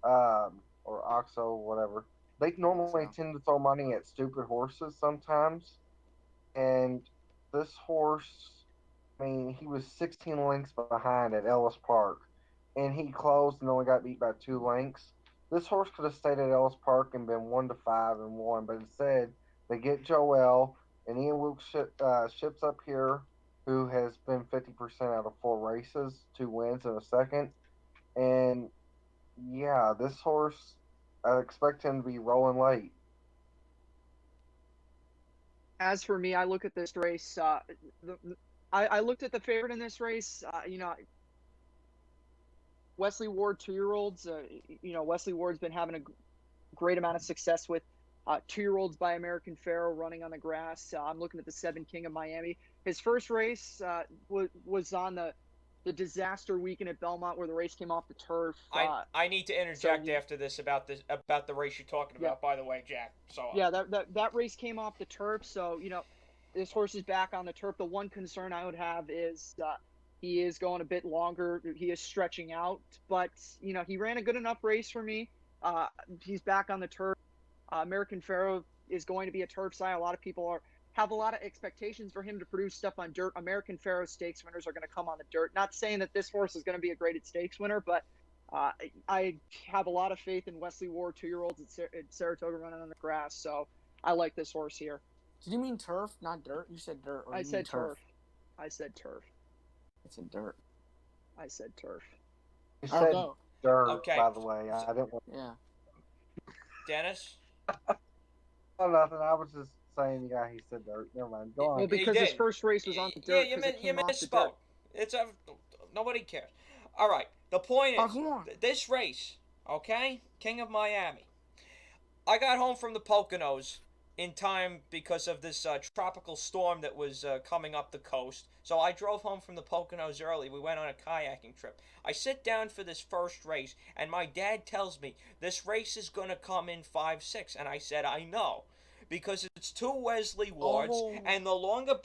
or Oxo, whatever. They normally tend to throw money at stupid horses sometimes. And this horse, I mean, he was 16 lengths behind at Ellis Park, and he closed and only got beat by 2 lengths. This horse could have stayed at Ellis Park and been 1-5 and won, but instead they get Joel and Ian Wilkes ships up here, who has been 50% out of 4 races, 2 wins and a second. And yeah, this horse, I expect him to be rolling late. As for me, I look at this race. I looked at the favorite in this race. Wesley Ward 2-year-olds. Wesley Ward's been having a great amount of success with 2-year-olds by American Pharoah running on the grass. I'm looking at the 7 King of Miami. His first race was on the disaster weekend at Belmont where the race came off the turf. I need to interject after this about the race you're talking about. By the way, Jack. So yeah, that race came off the turf. So this horse is back on the turf. The one concern I would have is he is going a bit longer. He is stretching out, but he ran a good enough race for me. He's back on the turf. American Pharoah is going to be a turf sire. A lot of people have a lot of expectations for him to produce stuff on dirt. American Pharoah stakes winners are going to come on the dirt. Not saying that this horse is going to be a graded stakes winner, but I have a lot of faith in Wesley Ward 2-year-olds at Saratoga running on the grass. So I like this horse here. Did you mean turf, not dirt? You said dirt. Or I said turf. I said turf. It's in dirt. I said turf. You said dirt, okay. By the way. I didn't want... Yeah. Dennis? Oh, nothing. I was just saying, yeah, he said dirt. Never mind. Go on. Well, because his first race was on the dirt. Yeah, you misspoke. Nobody cares. All right. The point is, this race, okay, King of Miami. I got home from the Poconos in time because of this tropical storm that was coming up the coast. So I drove home from the Poconos early. We went on a kayaking trip. I sit down for this first race, and my dad tells me this race is going to come in 5-6, and I said, I know, because it's 2 Wesley Wards, and the longer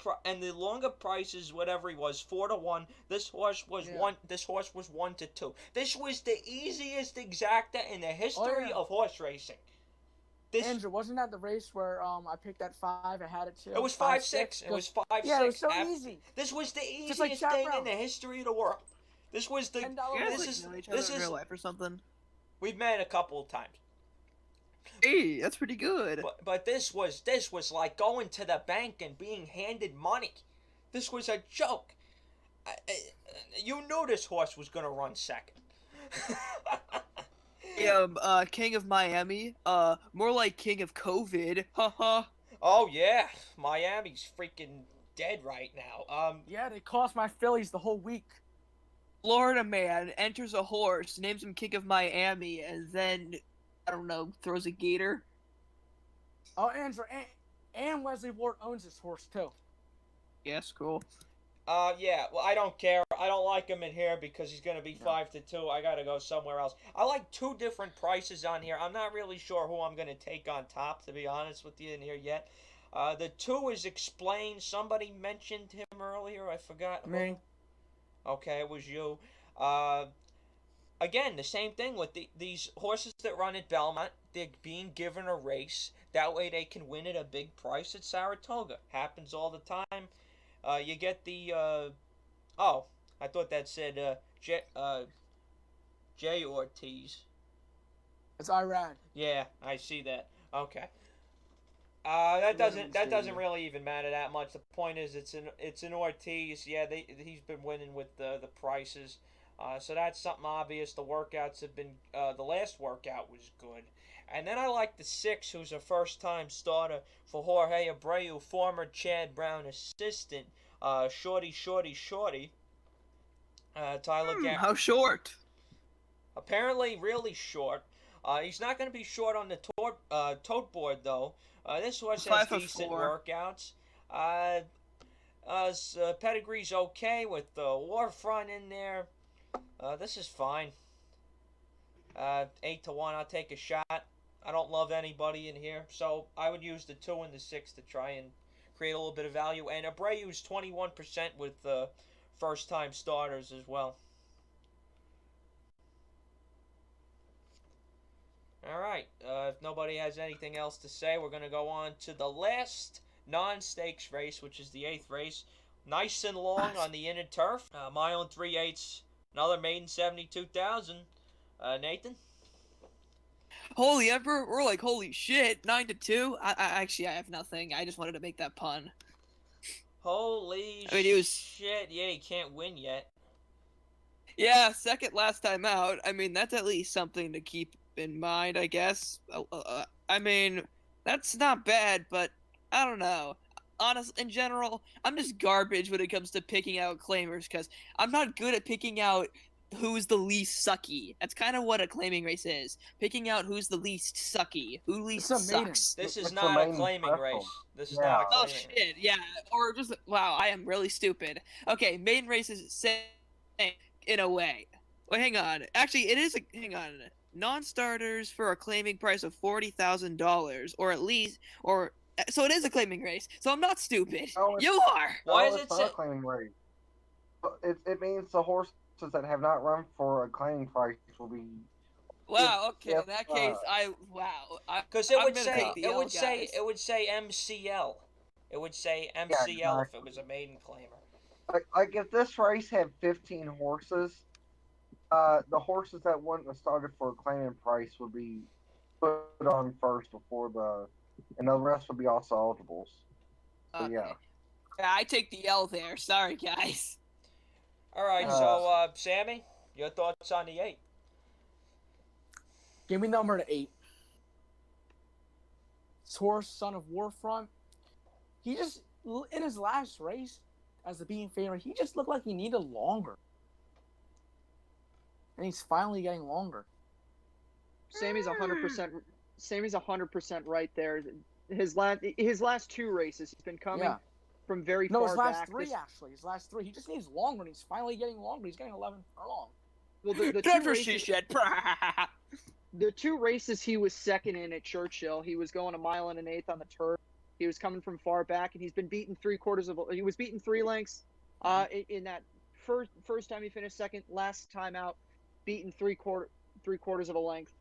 prices, whatever he was, 4-1. This horse was 1. This horse was 1-2. This was the easiest exacta in the history of horse racing. Andrew, wasn't that the race where I picked that 5 and had it too? It was 5-6. It was 5-6. Yeah, it was so easy. This was the easiest thing in the history of the world. This was the. This is real life or something. We've met a couple of times. Hey, that's pretty good. But this was like going to the bank and being handed money. This was a joke. You knew this horse was gonna run second. Yeah, King of Miami. More like King of COVID. Haha. Oh yeah, Miami's freaking dead right now. Yeah, they cost my fillies the whole week. Florida man enters a horse, names him King of Miami, and then I don't know, throws a gator. Oh, Andrew, and Wesley Ward owns this horse too. Yes, cool. Yeah, well, I don't care. I don't like him in here because he's going to be 5-2. I got to go somewhere else. I like 2 different prices on here. I'm not really sure who I'm going to take on top, to be honest with you, in here yet. The 2 is Explained. Somebody mentioned him earlier. I forgot. Me. Okay, it was you. Again, the same thing with these horses that run at Belmont. They're being given a race. That way they can win at a big price at Saratoga. Happens all the time. You get the, oh, I thought that said, J Ortiz. It's Irad. Yeah, I see that. Okay. That doesn't really even matter that much. The point is, it's an Ortiz. Yeah, he's been winning with the prices. So that's something obvious. The workouts have been, the last workout was good. And then I like the 6, who's a first-time starter for Jorge Abreu, former Chad Brown assistant, Shorty. Tyler Garrett. How short? Apparently really short. He's not going to be short on the tote board, though. This horse has decent workouts. Pedigree's okay with the Warfront in there. This is fine. 8-1, I'll take a shot. I don't love anybody in here, so I would use the 2 and the 6 to try and create a little bit of value. And Abreu's 21% with first-time starters as well. All right. If nobody has anything else to say, we're going to go on to the last non-stakes race, which is the 8th race. Nice and long on the inner turf. Mile and 3/8. Another maiden 72,000. Nathan? Holy Emperor, we're like, holy shit, 9-2. I have nothing. I just wanted to make that pun. Holy shit. Yeah, you can't win yet. Yeah, second last time out. I mean, that's at least something to keep in mind, I guess. I mean, that's not bad, but I don't know. Honestly, in general, I'm just garbage when it comes to picking out claimers, because I'm not good at picking out who's the least sucky. That's kind of what a claiming race is. Picking out who's the least sucky, who least sucks. This is not a claiming race. This is not a claiming race. Oh shit, yeah. Or just, wow, I am really stupid. Okay, main race is same in a way. Wait, hang on. Actually, it is hang on. Non-starters for a claiming price of $40,000, or at least, so it is a claiming race. So I'm not stupid. You are. Why is it not a claiming race? It means the horses that have not run for a claiming price will be. Wow. Okay. In that case, because it would say MCL. It would say MCL if it was a maiden claimer. Like if this race had 15 horses, the horses that wouldn't have started for a claiming price would be put on first and the rest would be also eligibles. So, yeah. I take the L there. Sorry, guys. All right, so Sammy, your thoughts on the 8? Give me number 8. Horse, Son of Warfront. He just, in his last race, as the being favorite, he just looked like he needed longer. And he's finally getting longer. Sammy's 100%. Sammy's 100% right there. His last 2 races, he's been coming from very far back. No, his last 3 actually. His last 3. He just needs longer, and he's finally getting longer. He's getting 11 furlong. Well, the 2 races, the 2 races he was second in at Churchill. He was going 1 1/8 miles on the turf. He was coming from far back, and he's been beaten 3/4 of. He was beaten 3 lengths. In that first time he finished second. Last time out, beaten 3/4 of a length.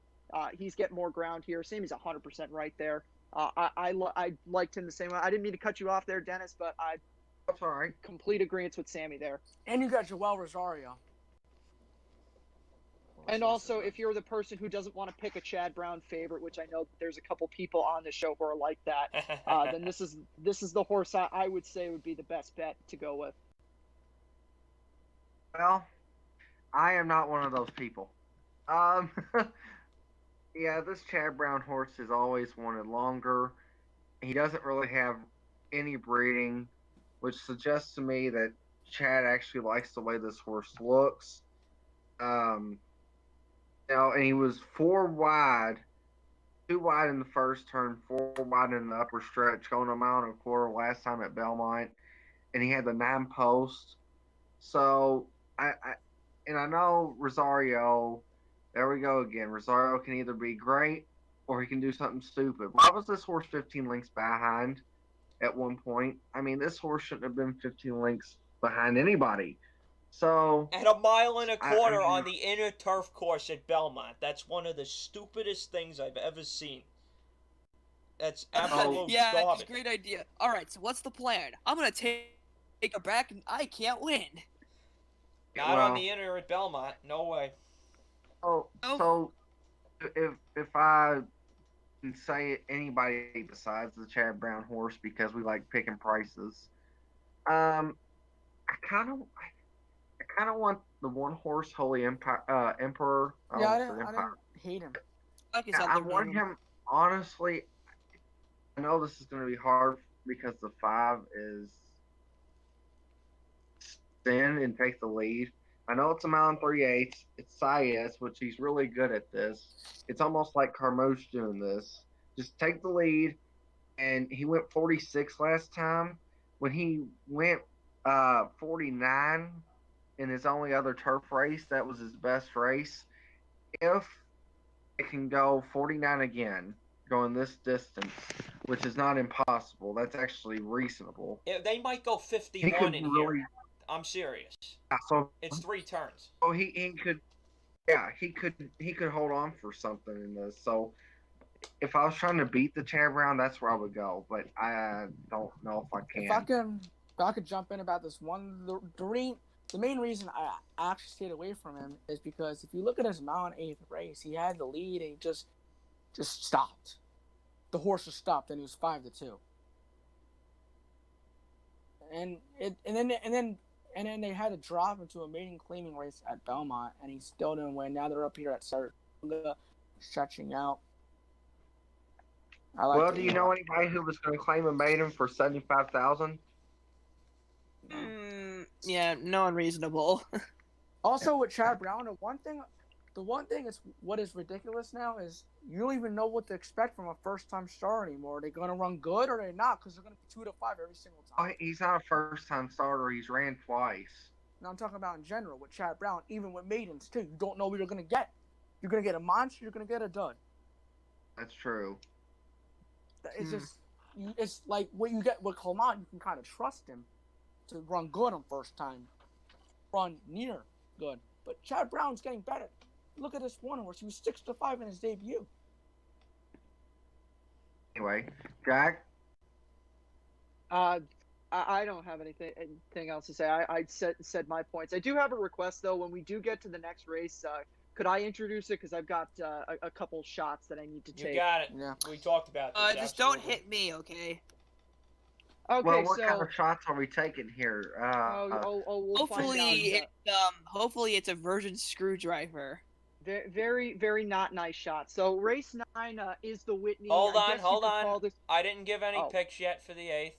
He's getting more ground here. Sammy's 100% right there. I liked him the same way. I didn't mean to cut you off there, Dennis, but that's all right. Complete agreement with Sammy there. And you got Joel Rosario. And also, if you're the person who doesn't want to pick a Chad Brown favorite, which I know there's a couple people on the show who are like that, then this is the horse I would say would be the best bet to go with. Well, I am not one of those people. Yeah, this Chad Brown horse has always wanted longer. He doesn't really have any breeding, which suggests to me that Chad actually likes the way this horse looks. And he was 4 wide, 2 wide in the first turn, 4 wide in the upper stretch, going 1 1/4 miles last time at Belmont, and he had the 9 post. So I know Rosario. There we go again. Rosario can either be great or he can do something stupid. Why was this horse 15 lengths behind at one point? I mean, this horse shouldn't have been 15 lengths behind anybody. So at 1 1/4 miles on the inner turf course at Belmont. That's one of the stupidest things I've ever seen. That's absolute yeah, garbage. that's a great idea. All right, so what's the plan? I'm gonna take her back, and I can't win. Not on the inner at Belmont. No way. So if I can say anybody besides the Chad Brown horse, because we like picking prices, I kind of want the 1 horse Holy Emperor. Yeah, I didn't hate him. I want him, honestly. I know this is going to be hard because the 5 is stand and take the lead. I know it's 1 3/8 miles. It's Saez, which he's really good at this. It's almost like Carmouche doing this. Just take the lead. And he went 46 last time. When he went 49 in his only other turf race, that was his best race. If it can go 49 again, going this distance, which is not impossible, that's actually reasonable. Yeah, they might go 51 in here. I'm serious. So it's 3 turns. So he could Yeah, he could hold on for something in this. So if I was trying to beat the Chad Brown, that's where I would go. But I don't know if I If I can. can, if I could jump in about this one, the main reason I actually stayed away from him is because if you look at his mile and eighth race, he had the lead and he just stopped. The horse just stopped and he was 5-2. And then they had to drop into a maiden claiming race at Belmont, and he still didn't win. Now they're up here at Saratoga, stretching out. Well, do you know anybody who was going to claim a maiden for 75,000? Yeah, no unreasonable. Also, with Chad Brown, the one thing is what is ridiculous now is you don't even know what to expect from a first-time star anymore. Are they going to run good or are they not? Because they're going to be 2-5 every single time. He's not a first-time starter. He's ran twice. Now I'm talking about in general with Chad Brown, even with maidens too. You don't know what you're going to get. You're going to get a monster. You're going to get a dud. That's true. It's just, it's like what you get with Clement. You can kind of trust him to run good on first time, run near good. But Chad Brown's getting better. Look at this one horse. He was 6-5 in his debut. Anyway, Jack? I don't have anything else to say. I said my points. I do have a request though. When we do get to the next race, could I introduce it? Because I've got a couple shots that I need to take. You got it. Yeah. We talked about this. Just don't hit me, okay? Okay, Well, what so kind of shots are we taking here? we'll find out. Hopefully it's a Virgin screwdriver. Very, very not nice shot. So race 9 is the Whitney. Hold I guess you on. could call this- I didn't give any picks yet for the 8th.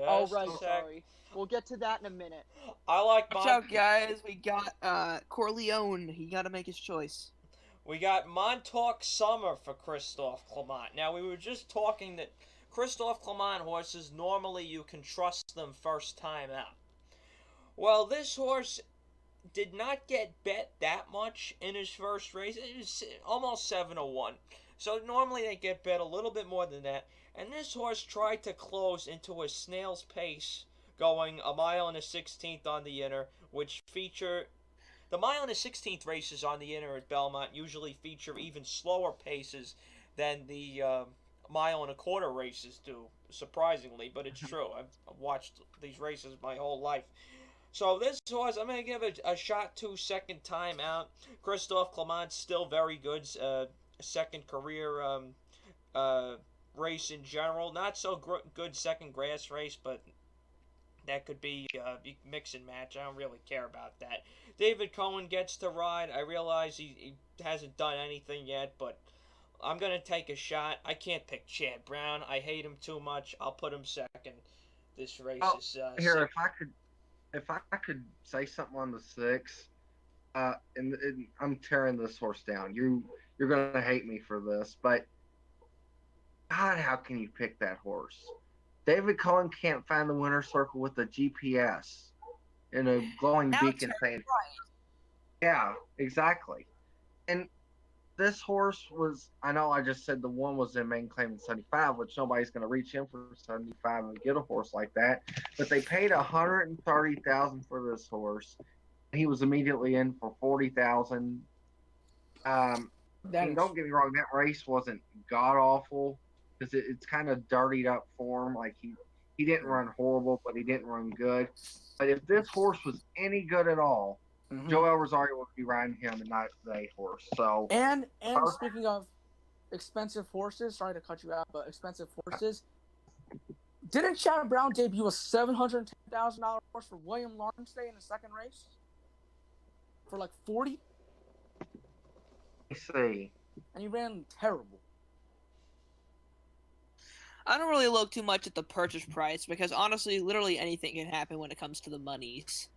Oh, Just right. a sec. Sorry. We'll get to that in a minute. I like Watch out, guys. We got Corleone. He got to make his choice. We got Montauk Summer for Christophe Clement. Now, we were just talking that Christophe Clement horses, normally you can trust them first time out. Well, this horse did not get bet that much in his first race. It was almost 7-1. So normally they get bet a little bit more than that. And this horse tried to close into a snail's pace, going 1 1/16 on the inner, which feature... The 1 1/16 races on the inner at Belmont usually feature even slower paces than the 1 1/4 races do, surprisingly, but it's true. I've watched these races my whole life. So this horse, I'm going to give it a shot to second time out. Christophe Clement's still very good. Second career race in general. Not so good second grass race, but that could be mix and match. I don't really care about that. David Cohen gets to ride. I realize he hasn't done anything yet, but I'm going to take a shot. I can't pick Chad Brown. I hate him too much. I'll put him second. This race is here, if I could say something on the 6, and I'm tearing this horse down. You're gonna hate me for this, but God, how can you pick that horse? David Cohen can't find the winner's circle with a GPS and a glowing beacon saying, "Yeah, exactly." And this horse was, I know I just said the one was in main claim in 75, which nobody's going to reach in for 75 and get a horse like that. But they paid $130,000 for this horse. He was immediately in for $40,000. Don't get me wrong, that race wasn't god awful because it's kind of dirtied up form. Like he didn't run horrible, but he didn't run good. But if this horse was any good at all, Joel Rosario would be riding him and not the horse. So and speaking of expensive horses, sorry to cut you out, but expensive horses. Didn't Chad Brown debut a $710,000 horse for William Lawrence Day in the second race? For like 40? I see. And he ran terrible. I don't really look too much at the purchase price because honestly, literally anything can happen when it comes to the monies.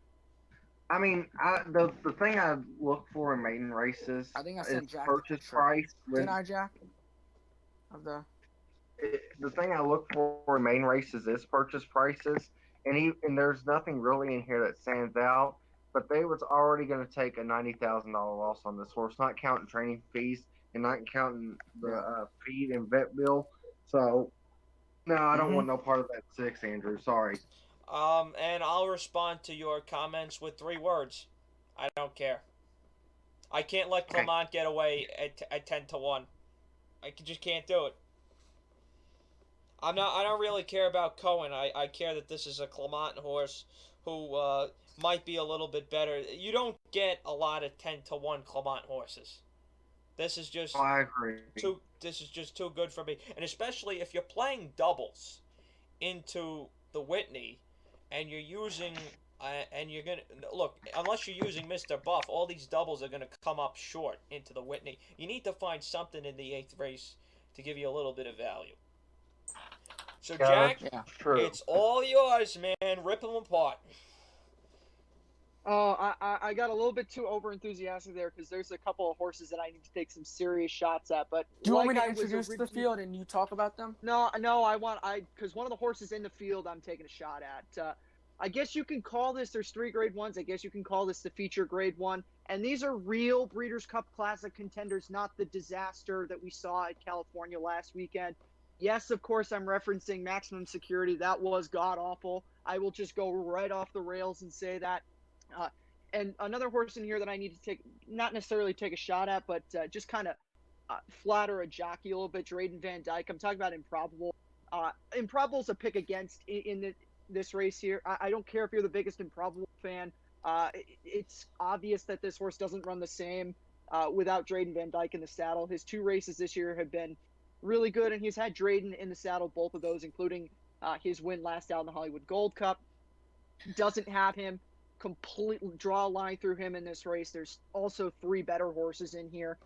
I mean, the thing I look for in maiden races I think I sent is Jack purchase price. Didn't I, Jack? The thing I look for in maiden races is purchase prices, and there's nothing really in here that stands out. But they was already going to take a $90,000 loss on this horse, not counting training fees and not counting the feed and vet bill. So, no, I don't want no part of that 6, Andrew. Sorry. And I'll respond to your comments with 3 words. I don't care. I can't let Clement get away at 10-1. I just can't do it. I don't really care about Cohen. I care that this is a Clement horse who might be a little bit better. You don't get a lot of 10-1 Clement horses. This is just I agree. This is just too good for me, and especially if you're playing doubles into the Whitney, and you're using and you're gonna look, unless you're using Mr. Buff, all these doubles are gonna come up short into the Whitney. You need to find something in the 8th race to give you a little bit of value. So Jack, it's all yours, man. Rip them apart. Oh, I got a little bit too over enthusiastic there because there's a couple of horses that I need to take some serious shots at. But do you want me to introduce the field and you talk about them? No, because one of the horses in the field I'm taking a shot at. I guess you can call this. There's 3 Grade 1s. I guess you can call this the feature Grade 1. And these are real Breeders' Cup Classic contenders, not the disaster that we saw at California last weekend. Yes, of course, I'm referencing Maximum Security. That was god-awful. I will just go right off the rails and say that. And another horse in here that I need to not necessarily take a shot at, but just kind of flatter a jockey a little bit, Drayden Van Dyke. I'm talking about Improbable. Improbable's a pick against in this race here. I don't care if you're the biggest Improbable fan. It's obvious that this horse doesn't run the same without Drayden Van Dyke in the saddle. His 2 races this year have been really good, and he's had Drayden in the saddle, both of those, including his win last out in the Hollywood Gold Cup. Doesn't have him. Completely draw a line through him in this race. There's also 3 better horses in here.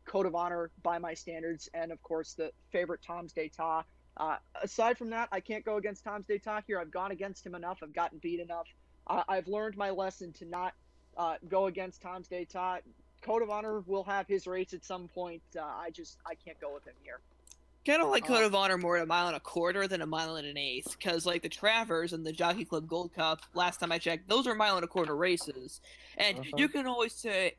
Code of Honor by my standards, and of course the favorite Tom's d'Etat. Aside from that, I can't go against Tom's d'Etat here. I've gone against him enough. I've gotten beat enough. I've learned my lesson to not go against Tom's d'Etat. Code of Honor will have his race at some point. I can't go with him here. Kind of like Code of Honor more at 1.25 miles than 1.125 miles, because like the Travers and the Jockey Club Gold Cup, last time I checked, those are 1.25 mile races, and you can always say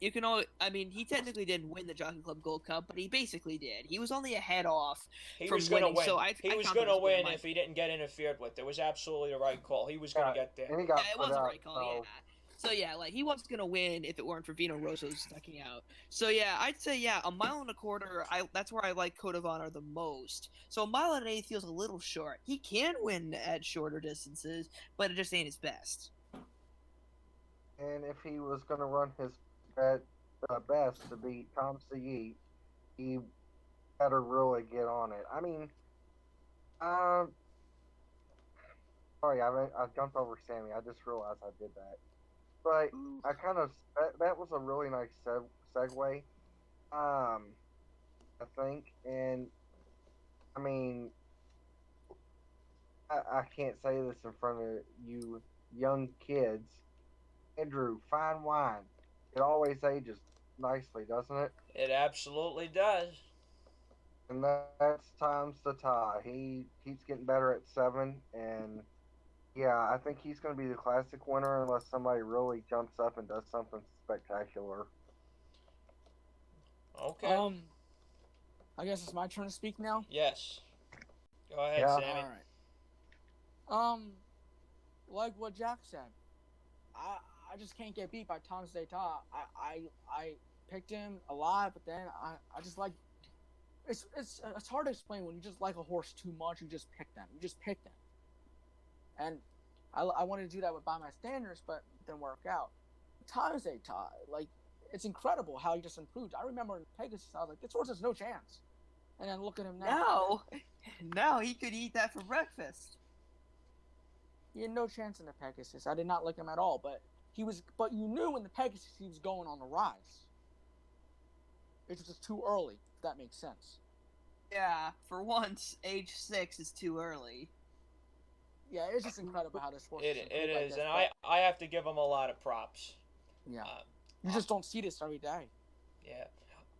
I mean, he technically didn't win the Jockey Club Gold Cup, but he basically did. He was only a head off from winning. Win. So he was going to win if he didn't get interfered with. It was absolutely the right call. He was going to get there. It was the right call. Yeah. So yeah, like he was gonna win if it weren't for Vino Rosso ducking out. So yeah, I'd say 1.25 miles. That's where I like Code of Honor the most. So 1.125 miles feels a little short. He can win at shorter distances, but it just ain't his best. And if he was gonna run his best to beat Tom Seay, he better really get on it. I mean, sorry, I jumped over Sammy. I just realized I did that. But I kind of that was a really nice segue, I think, and I mean, I can't say this in front of you young kids. Andrew, fine wine. It always ages nicely, doesn't it? It absolutely does. And that's Tom's d'Etat. He keeps getting better at 7, and yeah, I think he's going to be the classic winner unless somebody really jumps up and does something spectacular. Okay. I guess it's my turn to speak now. Yes. Go ahead, Yeah. Sammy. All right. Like what Jack said, I just can't get beat by Tom's d'Etat. I picked him a lot, but then I just like it's hard to explain when you just like a horse too much. You just pick them. And I wanted to do that by my standards, but it didn't work out. Tom's d'Etat, like, it's incredible how he just improved. I remember in Pegasus, I was like, this horse has no chance. And then look at him now. No, he could eat that for breakfast. He had no chance in the Pegasus. I did not like him at all, but you knew in the Pegasus he was going on the rise. It was just too early, if that makes sense. Yeah, for once, age 6 is too early. Yeah, it's just incredible how this horse It is, and I have to give him a lot of props. Yeah. You just don't see this every day. Yeah.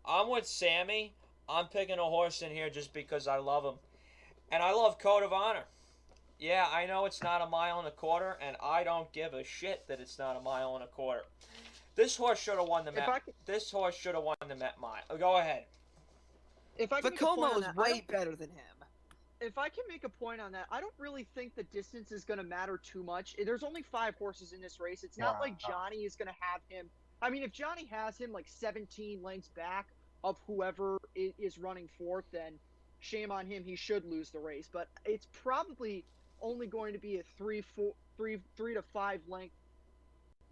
I'm with Sammy. I'm picking a horse in here just because I love him. And I love Code of Honor. Yeah, I know it's not 1.25 miles, and I don't give a shit that it's not 1.25 miles. This horse should have won the Met. This horse should have won the Met Mile. Go ahead. Como is way better than him. If I can make a point on that, I don't really think the distance is going to matter too much. There's only 5 horses in this race. It's not like Johnny is going to have him I mean, if Johnny has him like 17 lengths back of whoever is running fourth, then shame on him. He should lose the race. But it's probably only going to be a 3 to 5 length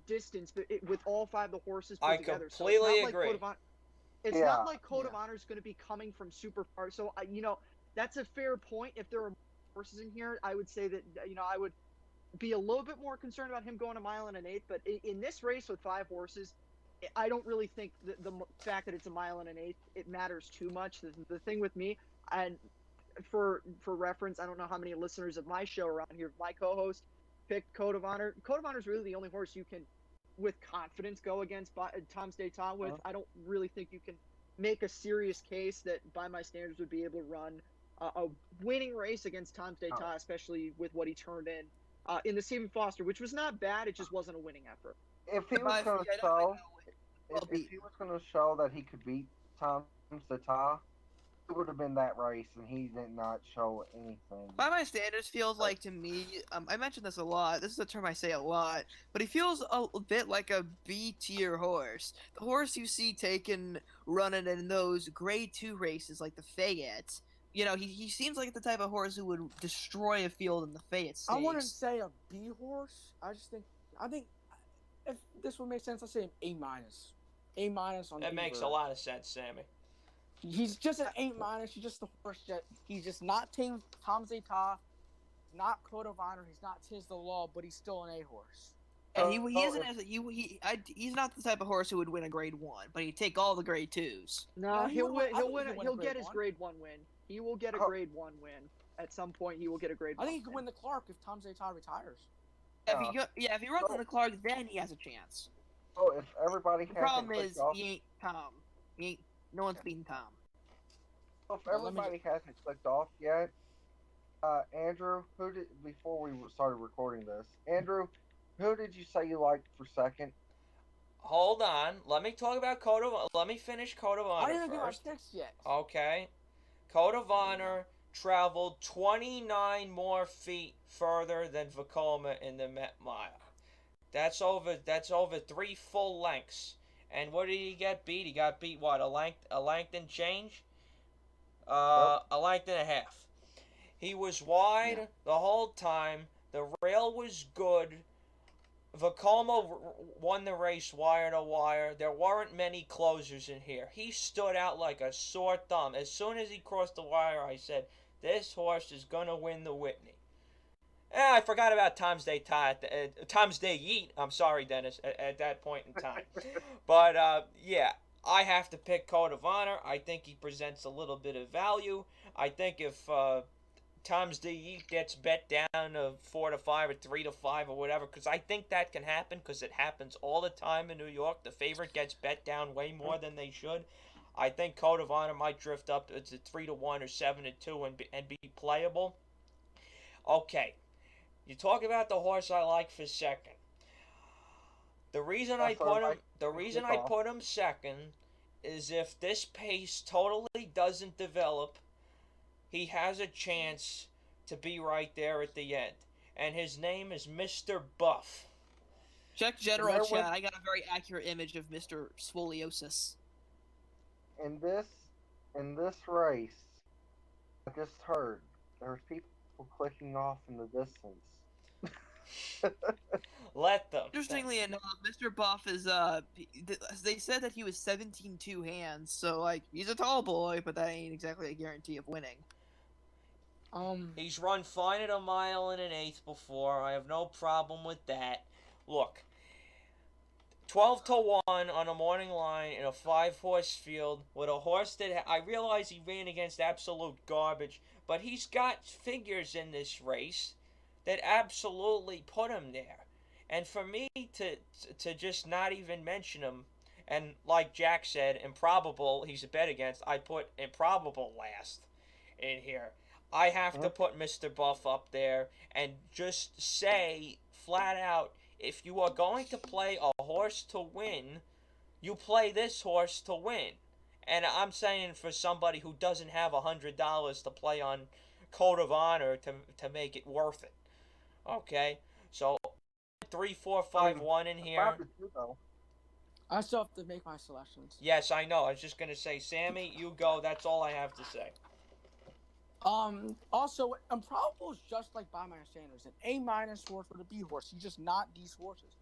distance with all 5 of the horses put together. I completely so agree. It's not like Code of Honor is going to be coming from super far. So, that's a fair point. If there are horses in here, I would say that, I would be a little bit more concerned about him going a mile and an eighth. But in this race with 5 horses, I don't really think the fact that it's a mile and an eighth, it matters too much. The thing with me, and for reference, I don't know how many listeners of my show around here, my co-host picked Code of Honor. Code of Honor is really the only horse you can, with confidence, go against Tom's D'Etat with. I don't really think you can make a serious case that, by my standards, would be able to run a winning race against Tom's D'Etat, especially with what he turned in the Stephen Foster, which was not bad. It just wasn't a winning effort. If he was going to show, if he was going to show that he could beat Tom's D'Etat, it would have been that race, and he did not show anything. By my standards, feels like to me, I mentioned this a lot, this is a term I say a lot, but he feels a bit like a B-tier horse. The horse you see running in those grade 2 races like the Fayette, he seems like the type of horse who would destroy a field in the Fayette Stakes. I wouldn't say a B horse. I think if this would make sense, I'd say an A minus. A minus on That makes a lot of sense, Sammy. He's just an A minus. He's just the horse that he's just not Team Tom's D'Etat, not Code of Honor. He's not Tis the Law, but he's still an A horse. And he's not the type of horse who would win a grade 1, but he'd take all the grade 2s. No, he'll get his one. grade 1 win. He will get a grade 1 win. At some point, he will get a grade 1 I think he win. could win the Clark if Tom's D'Etat retires. If he runs on the Clark, then he has a chance. Oh, if everybody The has problem it is, clicked off, he ain't Tom. No one's beating Tom. if everybody hasn't clicked off yet, Andrew, before we started recording this, Andrew, who did you say you liked for second? Hold on. Let me talk about let me finish Code of Honor I didn't get my first. picks yet. Okay. Code of Honor traveled 29 more feet further than Vekoma in the Met Mile. That's over 3 full lengths. And what did he get beat? He got beat what? A length and change? A length and a half. He was wide the whole time. The rail was good. Vekoma won the race wire to wire. There weren't many closers in here. He stood out like a sore thumb. As soon as he crossed the wire, I said, this horse is going to win the Whitney. I forgot about Tom's D'Etat. I'm sorry, Dennis, at that point in time. But, I have to pick Code of Honor. I think he presents a little bit of value. I think if Tom's D'Etat gets bet down to 4 to 5 or 3 to 5 or whatever, because I think that can happen, because it happens all the time in New York. The favorite gets bet down way more than they should. I think Code of Honor might drift up to 3 to 1 or 7 to 2 and be playable. Okay, you talk about the horse I like for second. The reason I put him second is if this pace totally doesn't develop, he has a chance to be right there at the end. And his name is Mr. Buff. Check general chat. I got a very accurate image of Mr. Scoliosis. In this race, I just heard there's people clicking off in the distance. Let them. Interestingly enough, Mr. Buff is they said that he was 17 two hands, so he's a tall boy, but that ain't exactly a guarantee of winning. He's run fine at a mile and an eighth before. I have no problem with that. Look, 12 to 1 on a morning line in a 5-horse field with a horse that I realize he ran against absolute garbage, but he's got figures in this race that absolutely put him there. And for me to just not even mention him, and like Jack said, improbable, he's a bet against, I put improbable last in here. I have to put Mr. Buff up there and just say flat out, if you are going to play a horse to win, you play this horse to win. And I'm saying for somebody who doesn't have $100 to play on Code of Honor to make it worth it. Okay, so 3, 4, 5, 1 in here. I still have to make my selections. Yes, I know. I was just gonna say, Sammy, you go. That's all I have to say. Also, Improbable is just like by my standards, an A- horse with a B horse. He's just not these horses.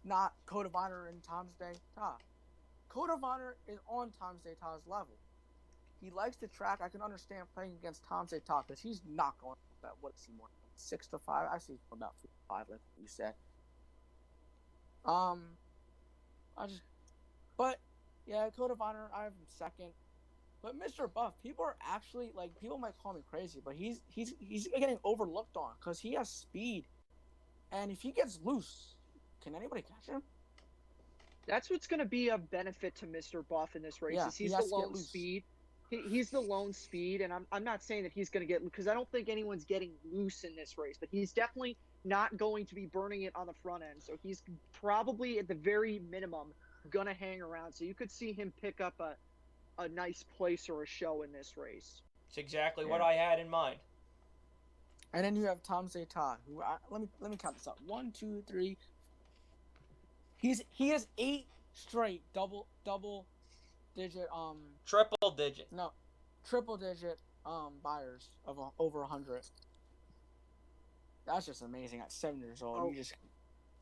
Not Code of Honor and Tom's Day Ta. Code of Honor is on Tom's Day Ta's level. He likes the track. I can understand playing against Tom's Day Ta because he's not going about, what is he more? 6 to 5? I see about 5, like you said. But yeah, Code of Honor, I have him second. But Mr. Buff, people are actually people might call me crazy, but he's getting overlooked on because he has speed, and if he gets loose, can anybody catch him? That's what's going to be a benefit to Mr. Buff in this race. Yeah, Is he's the lone speed. He's the lone speed, and I'm not saying that he's going to get, because I don't think anyone's getting loose in this race, but he's definitely not going to be burning it on the front end. So he's probably at the very minimum going to hang around. So you could see him pick up a nice place or a show in this race. It's exactly what I had in mind. And then you have Tom Zeta, who let me count this up. 1, 2, 3. He has 8 straight double digit triple digit buyers of over 100. That's just amazing at 7 years old. Oh. You just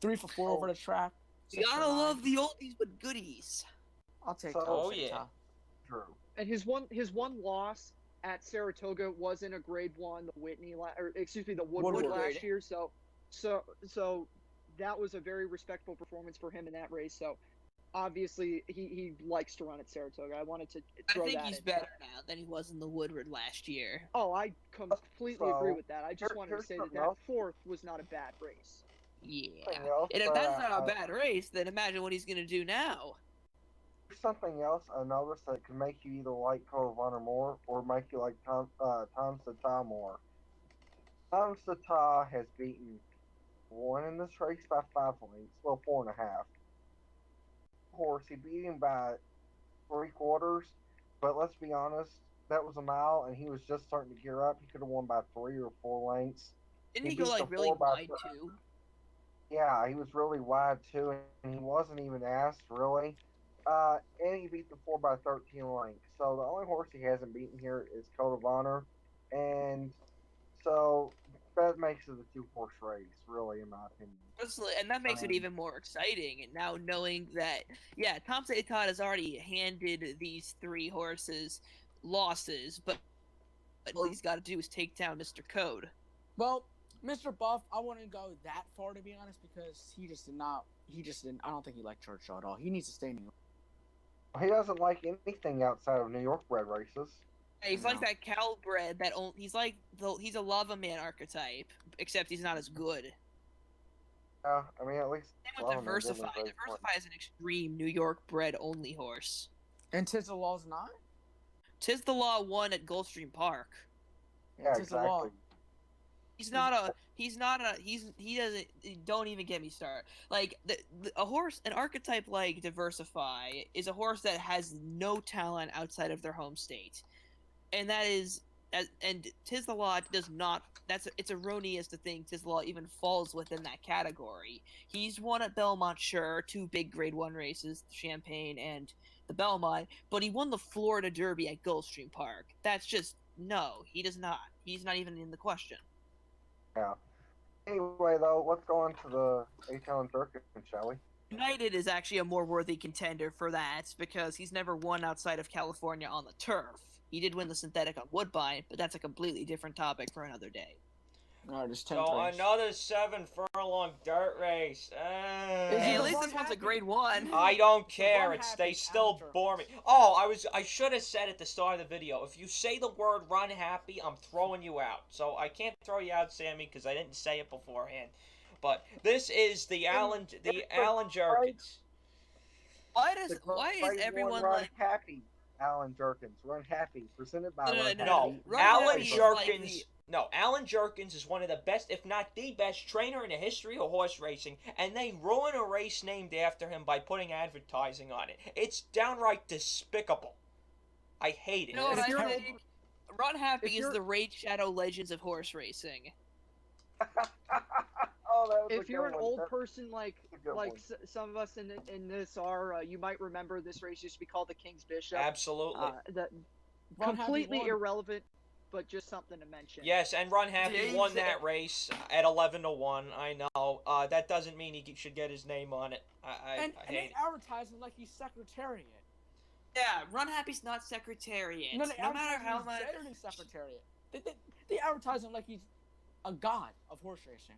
3 for 4 over the track. You gotta love the oldies but goodies. I'll take So- Tom Oh, Zeta. yeah. True. And his one loss at Saratoga was in a Grade 1, the Woodward Woodward. last year. So that was a very respectful performance for him in that race. So obviously he likes to run at Saratoga. I wanted to throw I think that he's in. better now than he was in the Woodward last year. Oh, I completely agree So, with that. I just wanted to here's say something that else. fourth was not a bad race. Yeah. Something else, And if that's not a bad race, then imagine what he's gonna do now. something else I noticed that can make you either like Code of Honor more or make you like Tom Sata more. Tom Sata has beaten one in this race by 5 lengths, well 4.5. Horse, he beat him by 3/4, but let's be honest, that was a mile, and he was just starting to gear up. He could have won by 3 or 4 lengths. Didn't he beat go the really 4 by wide 3. too? Yeah, he was really wide too, and he wasn't even asked really. And he beat the 4 by 13 length. So the only horse he hasn't beaten here is Code of Honor, and so that makes it a 2-horse race, really, in my opinion. And that makes it even more exciting. And now knowing that, yeah, Tom Todd has already handed these 3 horses losses, but all he's got to do is take down Mr. Code. Well, Mr. Buff, I wouldn't go that far to be honest because he just didn't. I don't think he liked Churchill at all. He needs to stay in New York. He doesn't like anything outside of New York bred races. Yeah, he's like that Calbred he's a Lava Man archetype, except he's not as good. Yeah, I mean, at least. Same with Diversify. Diversify is an extreme New York bred only horse. And Tis the Law's not. Tis the Law won at Gulfstream Park. Yeah, Tis the Law. He doesn't, don't even get me started. Like, an archetype like Diversify is a horse that has no talent outside of their home state. And and Tis the Law does not, it's erroneous to think Tis the Law even falls within that category. He's won at Belmont, sure, 2 big Grade 1 races, the Champagne and the Belmont, but he won the Florida Derby at Gulfstream Park. That's just, no, he does not. He's not even in the question. Yeah. Anyway, though, let's go on to the A-Town Jerkens, shall we? United is actually a more worthy contender for that because he's never won outside of California on the turf. He did win the synthetic on Woodbine, but that's a completely different topic for another day. No, just 10 So another 7-furlong dirt race. Hey, at least this one's a Grade 1. I don't care. Run They Happy, still Alan bore me. Jerkens. Oh, I should have said at the start of the video. If you say the word "run happy," I'm throwing you out. So I can't throw you out, Sammy, because I didn't say it beforehand. But this is the Alan Jerkens. Why is everyone Run like? Happy, Alan Jerkens. Run Happy, presented by Run No. Happy. Run Alan Happy is like Jerkens. No, Alan Jerkens is one of the best, if not the best, trainer in the history of horse racing, and they ruin a race named after him by putting advertising on it. It's downright despicable. I hate it. No, If I you're- think Run Happy if is you're- the Raid Shadow Legends of horse racing. Oh, that was a If you're good an one. old That's person like a good one. some of us in this are, you might remember this race used to be called the King's Bishop. Absolutely. That Run Happy completely won. irrelevant, but just something to mention. Yes, and Run Happy Yeah, won that race at 11-1. I know. That doesn't mean he should get his name on it. I And hate they it. advertise him like he's Secretariat. Yeah, Run Happy's not Secretariat. No, they No matter advertise him how as much. better than Secretariat. They advertise him like he's a god of horse racing.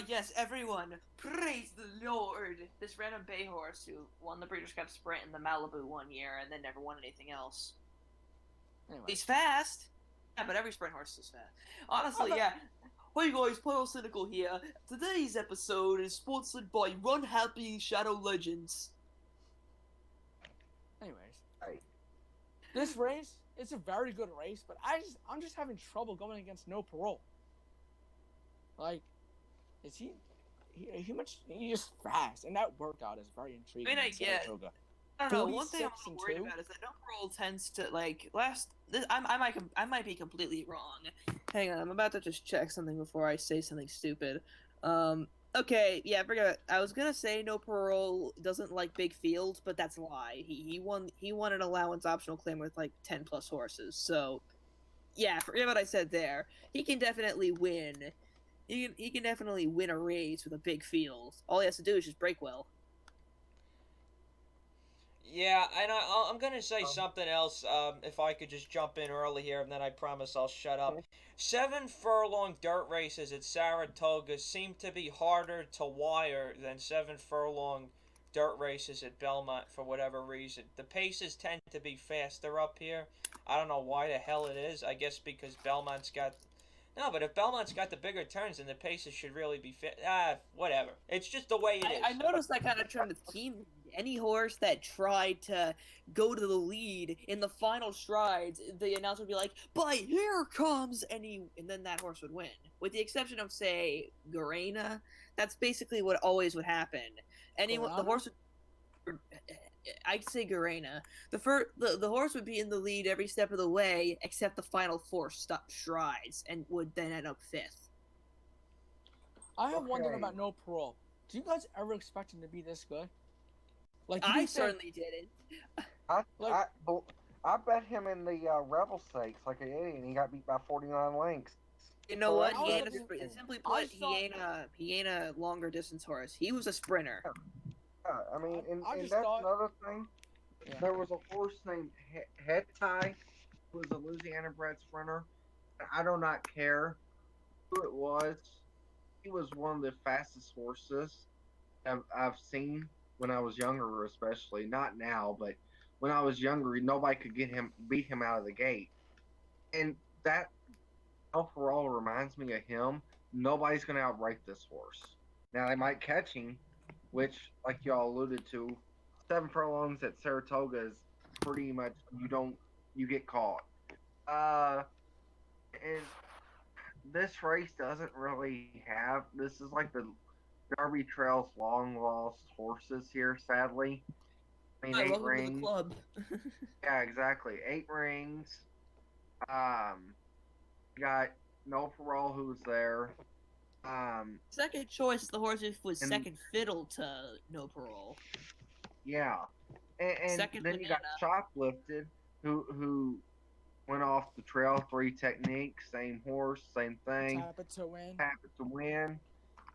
Yes, everyone, praise the Lord! This random bay horse who won the Breeders' Cup Sprint in the Malibu one year and then never won anything else. Anyway, He's fast! Yeah, but every sprint horse is fast. Honestly, yeah. Hey guys, Pyro Cynical here. Today's episode is sponsored by Run Happy Shadow Legends. anyways, Hey. this race, it's a very good race, but I'm just having trouble going against No Parole. Like, is he's just fast, and that workout is very intriguing. I mean, I in get- Saratoga. I don't know. One thing I'm 46 a little and worried 2? about is that no parole tends to I might be completely wrong. Hang on, I'm about to just check something before I say something stupid. Okay, yeah, forget it. I was gonna say no parole doesn't like big fields, but that's a lie. He won an allowance optional claim with like 10+ horses. So yeah, forget what I said there. He can definitely win. He can definitely win a race with a big field. All he has to do is just break well. Yeah, and I'm going to say something else, if I could just jump in early here, and then I promise I'll shut up. 7 furlong dirt races at Saratoga seem to be harder to wire than 7 furlong dirt races at Belmont for whatever reason. The paces tend to be faster up here. I don't know why the hell it is. I guess because Belmont's got... No, but if Belmont's got the bigger turns, then the paces should really be whatever. It's just the way it is. I noticed that kind of trend with Keen. Any horse that tried to go to the lead in the final strides, the announcer would be like, "But here comes," and then that horse would win. With the exception of, say, Garena, that's basically what always would happen. The horse would, I'd say Garena. The horse would be in the lead every step of the way, except the final 4 strides, and would then end up 5th. I have one thing Okay. about No Parole. Do you guys ever expect him to be this good? Like, I certainly didn't. I bet him in the Rebel Stakes like an idiot, and he got beat by 49 lengths. You know So what? I He was ain't thinking- simply I put, saw- he ain't a longer distance horse. He was a sprinter. I mean, and I just that's thought- another thing. Yeah. There was a horse named Head Tie, who was a Louisiana bred sprinter. I do not care who it was. He was one of the fastest horses I've seen when I was younger, especially. Not now, but when I was younger, nobody could beat him out of the gate. And that overall reminds me of him. Nobody's going to outright this horse. Now, they might catch him, which, like y'all alluded to, 7 furlongs at Saratoga is pretty much you get caught. And this race doesn't really have. This is like the Derby Trail's long lost horses here, sadly. I mean, 8 Welcome to the rings. club. Yeah, exactly. 8 rings. Got No Parole, who's there. Second choice, the horse was And- second fiddle to No Parole. Yeah, and Second then you got banana. Shoplifted, who went off the trail, 3 techniques, same horse, same thing, Tap it to win. tap it to win,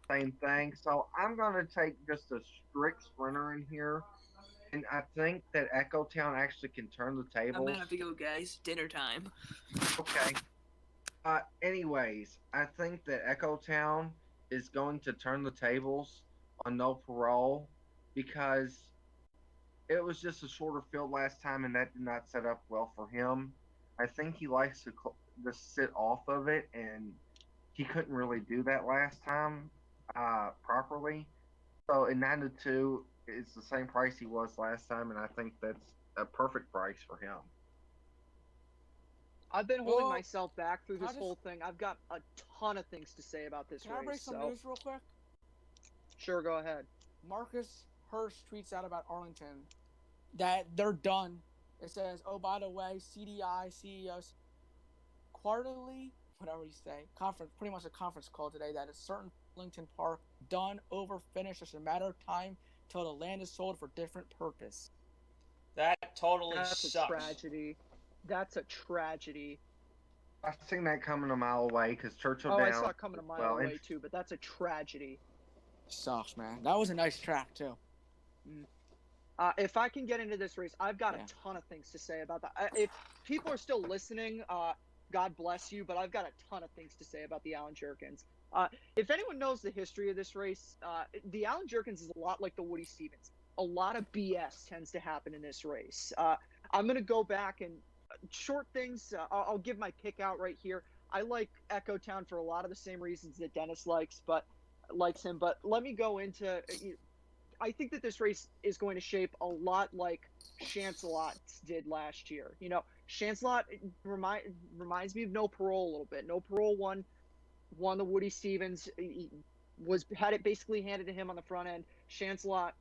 same thing. So I'm gonna take just a strict sprinter in here, and I think that Echo Town actually can turn the I'm tables. gonna have to go, guys. Dinner time. Okay. Anyways, I think that Echo Town is going to turn the tables on No Parole because it was just a shorter field last time, and that did not set up well for him. I think he likes to just sit off of it, and he couldn't really do that last time properly. So in 9-2, it's the same price he was last time, and I think that's a perfect price for him. I've been holding Well, myself back through can I this just- whole thing. I've got a ton of things to say about this Can I break race. some So news real quick? sure, go ahead. Marcus Hirsch tweets out about Arlington that they're done. It says, "Oh, by the way, CDI CEOs quarterly whatever you say, conference, pretty much a conference call today that a certain Lincoln Park done, over, finished, just a matter of time till the land is sold for different purpose. That totally That's sucks. a tragedy. That's a tragedy. I seen that coming a mile away because Churchill Oh, Downs. I saw it coming a mile away too, but that's a tragedy. Sucks, man. That was a nice track too. If I can get into this race, I've got a ton of things to say about that. If people are still listening, God bless you, but I've got a ton of things to say about the Alan Jerkens. If anyone knows the history of this race, the Alan Jerkens is a lot like the Woody Stevens. A lot of BS tends to happen in this race. I'm going to go back and short things. I'll give my pick out right here. I like Echo Town for a lot of the same reasons that Dennis likes him. But let me go into. I think that this race is going to shape a lot like Chancelot's did last year. You know, Chancelot reminds me of No Parole a little bit. No Parole won the Woody Stevens. He had it basically handed to him on the front end. Chancelot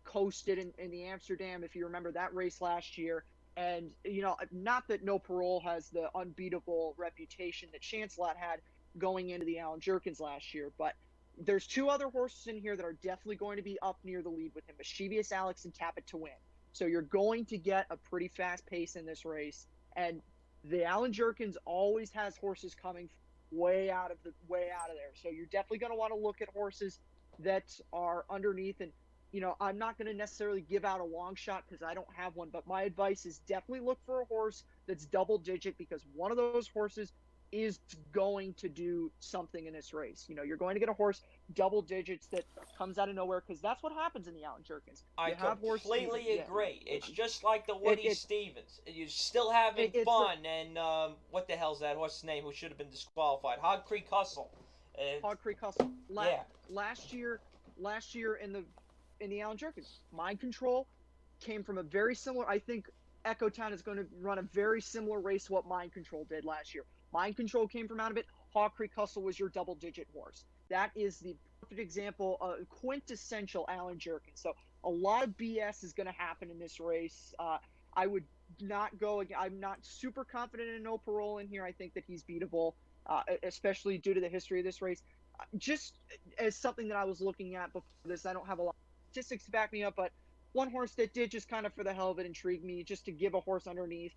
coasted in the Amsterdam, if you remember that race last year. And, you know, not that No Parole has the unbeatable reputation that Chancelot had going into the Alan Jerkens last year, but there's two other horses in here that are definitely going to be up near the lead with him, Mischievous Alex and Tap It to Win. So you're going to get a pretty fast pace in this race. And the Alan Jerkens always has horses coming way out of there. So you're definitely going to want to look at horses that are underneath. And, you know, I'm not going to necessarily give out a long shot because I don't have one, but my advice is definitely look for a horse that's double digit, because one of those horses is going to do something in this race. You know, you're going to get a horse double digits that comes out of nowhere, because that's what happens in the Alan Jerkens. I completely agree. It's just like the Woody Stevens. You're still having fun, and what the hell's that horse's name who should have been disqualified? Hog Creek Hustle. Hog Creek Hustle. Last year in the Alan Jerkens, Mind Control came from a very similar. I think Echo Town is going to run a very similar race to what Mind Control did last year. Mind Control came from out of it. Hog Creek Hustle was your double-digit horse. That is the perfect example of quintessential Alan Jerkens. So a lot of BS is going to happen in this race. I would not go. I'm not super confident in No Parole in here. I think that he's beatable, especially due to the history of this race. Just as something that I was looking at before this, I don't have a lot of statistics to back me up, but one horse that did just kind of for the hell of it intrigue me, just to give a horse underneath.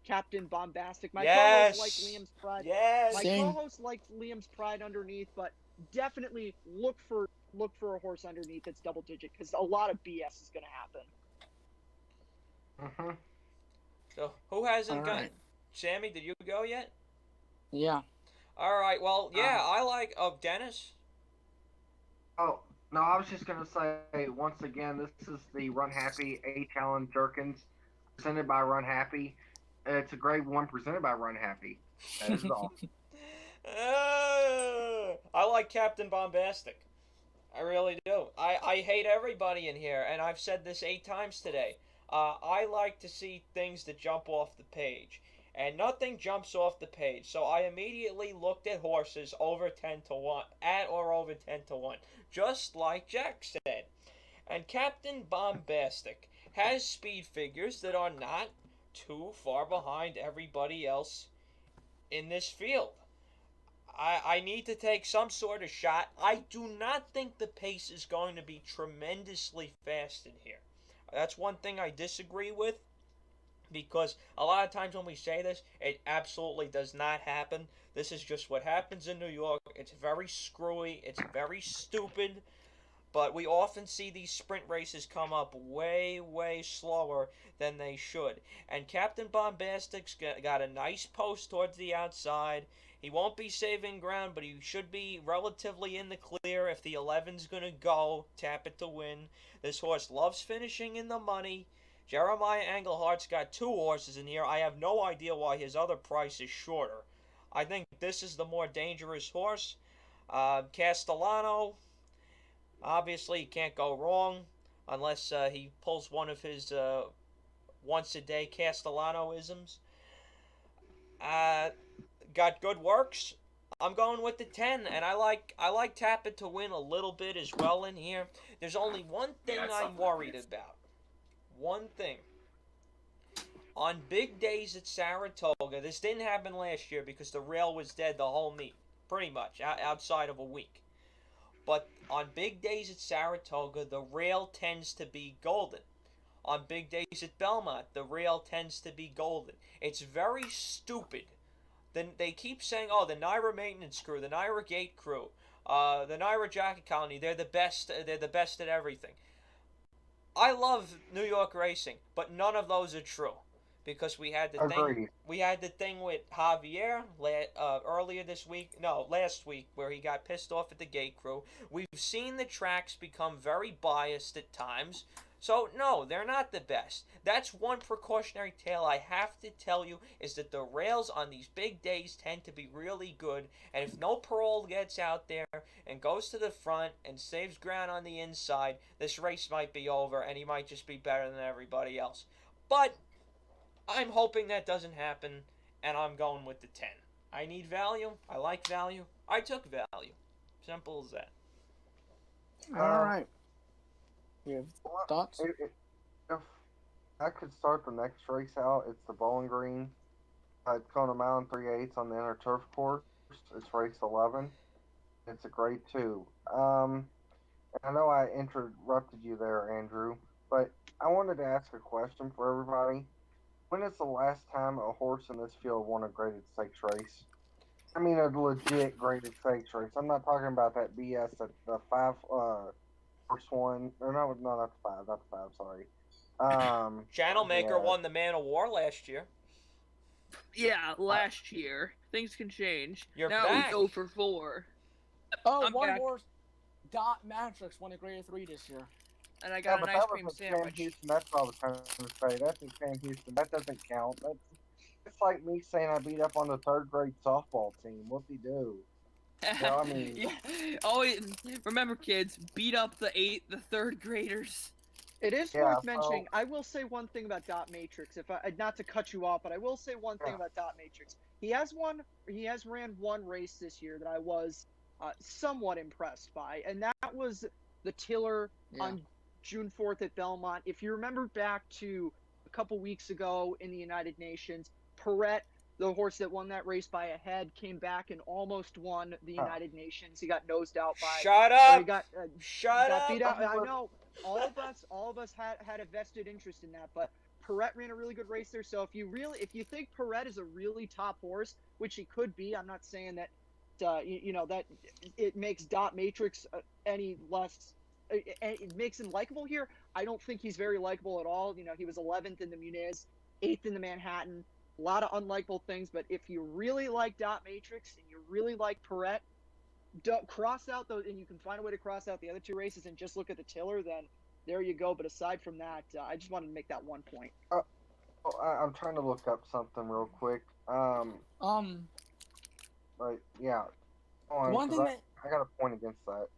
Captain Bombastic. My co-host liked Liam's Pride. My co-host liked Liam's Pride underneath, but definitely look for a horse underneath that's double digit, because a lot of BS is going to happen. So who hasn't gone? Right. Sammy, did you go yet? Yeah. All right. Well, yeah, I like. Oh, Dennis. Oh no, I was just gonna say once again, this is the Run Happy H. Alan Jerkens, presented by Run Happy. It's a grade 1 presented by Run Happy. That is all. I like Captain Bombastic. I really do. I hate everybody in here, and I've said this 8 times today. I like to see things that jump off the page, and nothing jumps off the page. So I immediately looked at horses over 10 to 1, at or over 10 to 1, just like Jack said. And Captain Bombastic has speed figures that are not too far behind everybody else in this field. I need to take some sort of shot. I do not think the pace is going to be tremendously fast in here. That's one thing I disagree with, because a lot of times when we say this, it absolutely does not happen. This is just what happens in New York. It's very screwy. It's very stupid. But we often see these sprint races come up way, way slower than they should. And Captain Bombastic's got a nice post towards the outside. He won't be saving ground, but he should be relatively in the clear if the 11's going to go. Tap It to Win. This horse loves finishing in the money. Jeremiah Englehart's got 2 horses in here. I have no idea why his other price is shorter. I think this is the more dangerous horse. Castellano, obviously, he can't go wrong unless he pulls one of his once-a-day Castellano-isms. Got good works. I'm going with the 10, and I like Tap It to Win a little bit as well in here. There's only one thing I'm worried about. One thing. On big days at Saratoga, this didn't happen last year because the rail was dead the whole meet, pretty much, outside of a week. But on big days at Saratoga, the rail tends to be golden. On big days at Belmont, the rail tends to be golden. It's very stupid. Then they keep saying, oh, the NYRA maintenance crew, the NYRA gate crew, the NYRA jockey colony, they're the best at everything. I love New York racing, but none of those are true. Because we had the thing with Javier earlier this week, no, last week, where he got pissed off at the gate crew. We've seen the tracks become very biased at times. So, no, they're not the best. That's one precautionary tale I have to tell you, is that the rails on these big days tend to be really good, and if no parole gets out there and goes to the front and saves ground on the inside, this race might be over, and he might just be better than everybody else. But I'm hoping that doesn't happen, and I'm going with the 10. I need value. I like value. I took value. Simple as that. All right. You have thoughts? If I could start the next race out, it's the Bowling Green. It's going a mile and 3/8 on the inner turf course. It's race 11. It's a grade 2. I know I interrupted you there, Andrew, but I wanted to ask a question for everybody. When is the last time a horse in this field won a graded stakes race? I mean, a legit graded stakes race. I'm not talking about that BS that the 5 horse one. Or no, not the 5. Not the 5. Sorry. Channel Maker won the Man of War last year. Yeah, last year. Things can change. You're now back. It's 0 for 4. Oh, I'm one back. horse, Dot Matrix, won a grade 3 this year. And I got an ice cream Sam sandwich. Houston. That's all I was trying to say. That's in Sam Houston. That doesn't count. It's like me saying I beat up on the 3rd grade softball team. What'd he do? I mean, yeah. Always remember, kids, beat up the 3rd graders. It is worth mentioning. I will say one thing about Dot Matrix. If I not to cut you off, but I will say one thing about Dot Matrix. He has ran one race this year that I was somewhat impressed by, and that was the Tiller on June 4th at Belmont. If you remember back to a couple weeks ago in the United Nations, Perret, the horse that won that race by a head, came back and almost won the United Nations. He got nosed out by. Shut up! He got beat out. I know. All of us had a vested interest in that, but Perret ran a really good race there. So if you think Perret is a really top horse, which he could be, I'm not saying that that it makes Dot Matrix any less. It makes him likable here. I don't think he's very likable at all. He was 11th in the Muniz, 8th in the Manhattan. A lot of unlikable things, but if you really like Dot Matrix and you really like Perret, cross out those, and you can find a way to cross out the other 2 races and just look at the Tiller, then there you go. But aside from that, I just wanted to make that one point. I'm trying to look up something real quick. But yeah. One thing that I got a point against that.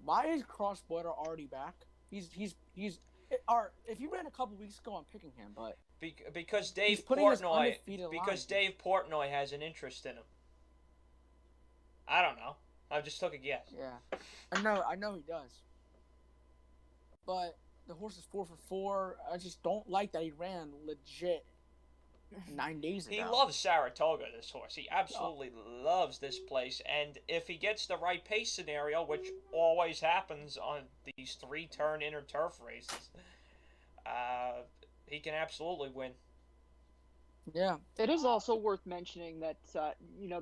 Why is Crossborder already back? He's if you ran a couple weeks ago, I'm picking him, but because Dave putting his Portnoy undefeated because line. Dave Portnoy has an interest in him. I don't know. I just took a guess. Yeah, I know he does. But the horse is 4 for 4. I just don't like that he ran legit 9 days ago. He loves Saratoga, this horse. He absolutely loves this place. And if he gets the right pace scenario, which always happens on these 3-turn inner turf races, he can absolutely win. Yeah. It is also worth mentioning that,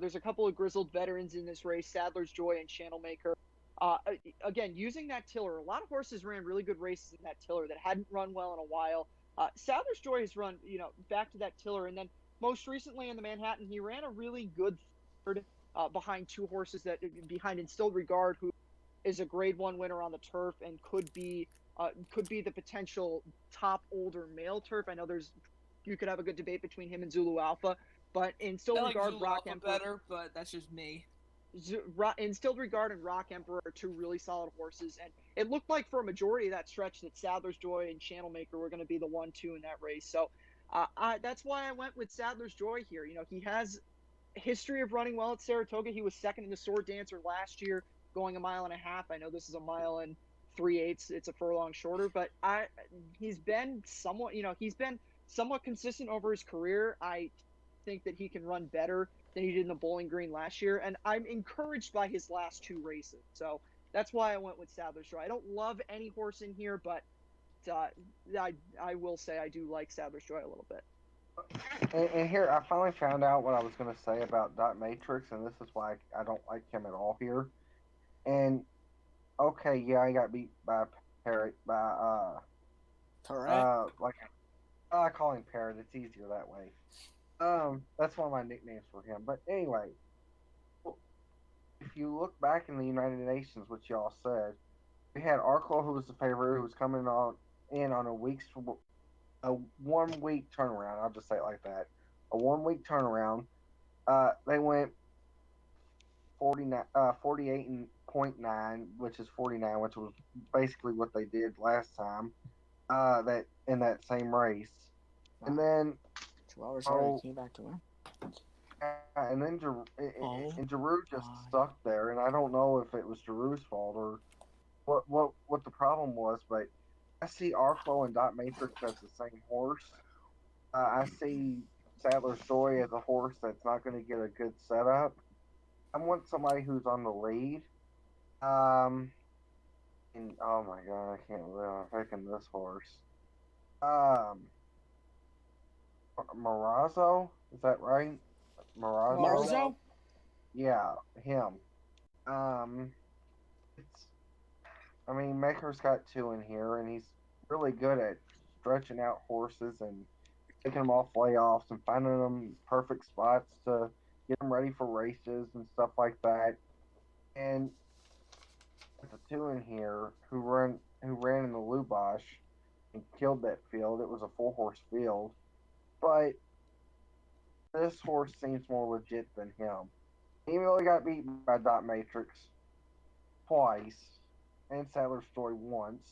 there's a couple of grizzled veterans in this race, Sadler's Joy and Channelmaker. Again, using that Tiller, a lot of horses ran really good races in that Tiller that hadn't run well in a while. Sadler's Joy has run, back to that Tiller, and then most recently in the Manhattan, he ran a really good third behind 2 horses behind Instilled Regard, who is a Grade 1 winner on the turf and could be the potential top older male turf. I know you could have a good debate between him and Zulu Alpha, but Instilled Regard, Zulu Rock Alpha Emperor, better, but that's just me. Instilled Regard and Rock Emperor are 2 really solid horses, and it looked like for a majority of that stretch that Sadler's Joy and Channelmaker were going to be the 1-2 in that race. So that's why I went with Sadler's Joy here. He has a history of running well at Saratoga. He was 2nd in the Sword Dancer last year, going 1.5 miles. I know this is 1 mile and 3/8. It's a furlong shorter, but he's been somewhat. He's been somewhat consistent over his career. I think that he can run better than he did in the Bowling Green last year, and I'm encouraged by his last 2 races. So that's why I went with Sadler's Joy. I don't love any horse in here, but I will say I do like Sadler's Joy a little bit. And here, I finally found out what I was going to say about Dot Matrix, and this is why I don't like him at all here. And okay, yeah, I got beat by Parrot like I call him Parrot. It's easier that way. That's one of my nicknames for him. But anyway, if you look back in the United Nations, which y'all said, we had Arklow, who was the favorite, who was coming in on a 1 week turnaround. I'll just say it like that. A 1 week turnaround. They went 48.9, which is 49, which was basically what they did last time. That in that same race, and then 2 hours already came back to win. and then Giroux just stuck there, and I don't know if it was Giroux's fault or what the problem was, but I see Arklow and Dot Matrix as the same horse. I see Sadler's Joy as a horse that's not going to get a good setup. I want somebody who's on the lead. And, oh my god, I can't believe I'm picking this horse. Marazzo? Is that right? Marazzo? Yeah, him. Maker's got 2 in here, and he's really good at stretching out horses and taking them off layoffs and finding them perfect spots to get them ready for races and stuff like that. And with the 2 in here who ran in the Lubosh and killed that field, it was a 4-horse field. But this horse seems more legit than him. He really got beaten by Dot Matrix twice and Sadler's Joy once.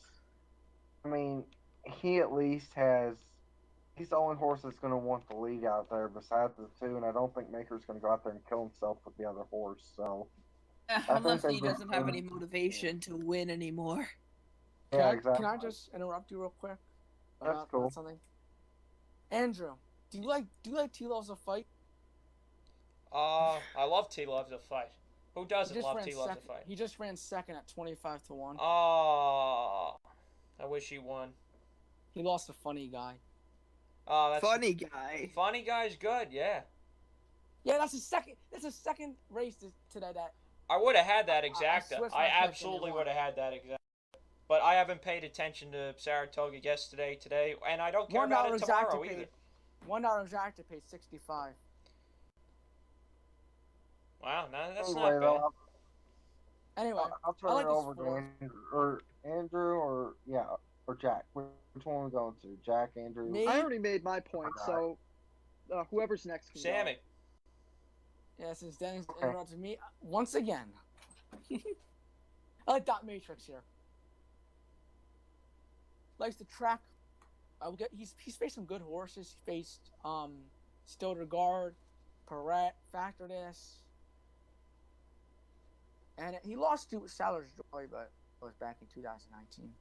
He at least he's the only horse that's going to want the lead out there besides the 2, and I don't think Maker's going to go out there and kill himself with the other horse. So unless he doesn't have any motivation to win anymore. Yeah, exactly. Can I just interrupt you real quick? That's cool. Something. Andrew, do you like T-Love's a fight? I love T-Love to fight. Who doesn't love T-Love to fight? He just ran second at 25-1. Oh, I wish he won. He lost to Funny Guy. Oh, that's Funny Guy. Funny Guy's good, yeah. Yeah, that's his second. That's his second race today. That I would have had that exacta. I pick absolutely would have had that exacta. But I haven't paid attention to Saratoga today, and I don't care about it tomorrow either. $1 exacta paid 65. Wow, no, that's not bad. Anyway, I'll turn it over to Andrew or Jack. Which one are we going to? Jack, Andrew? Me? I already made my point, so whoever's next can Sammy. Go. Yeah, since Dennis interrupted me once again. I like Dot Matrix here. Likes the track. He's faced some good horses. He faced Stoudergaard, Perret, Factor This. And he lost to Sadler's Joy, but it was back in 2019.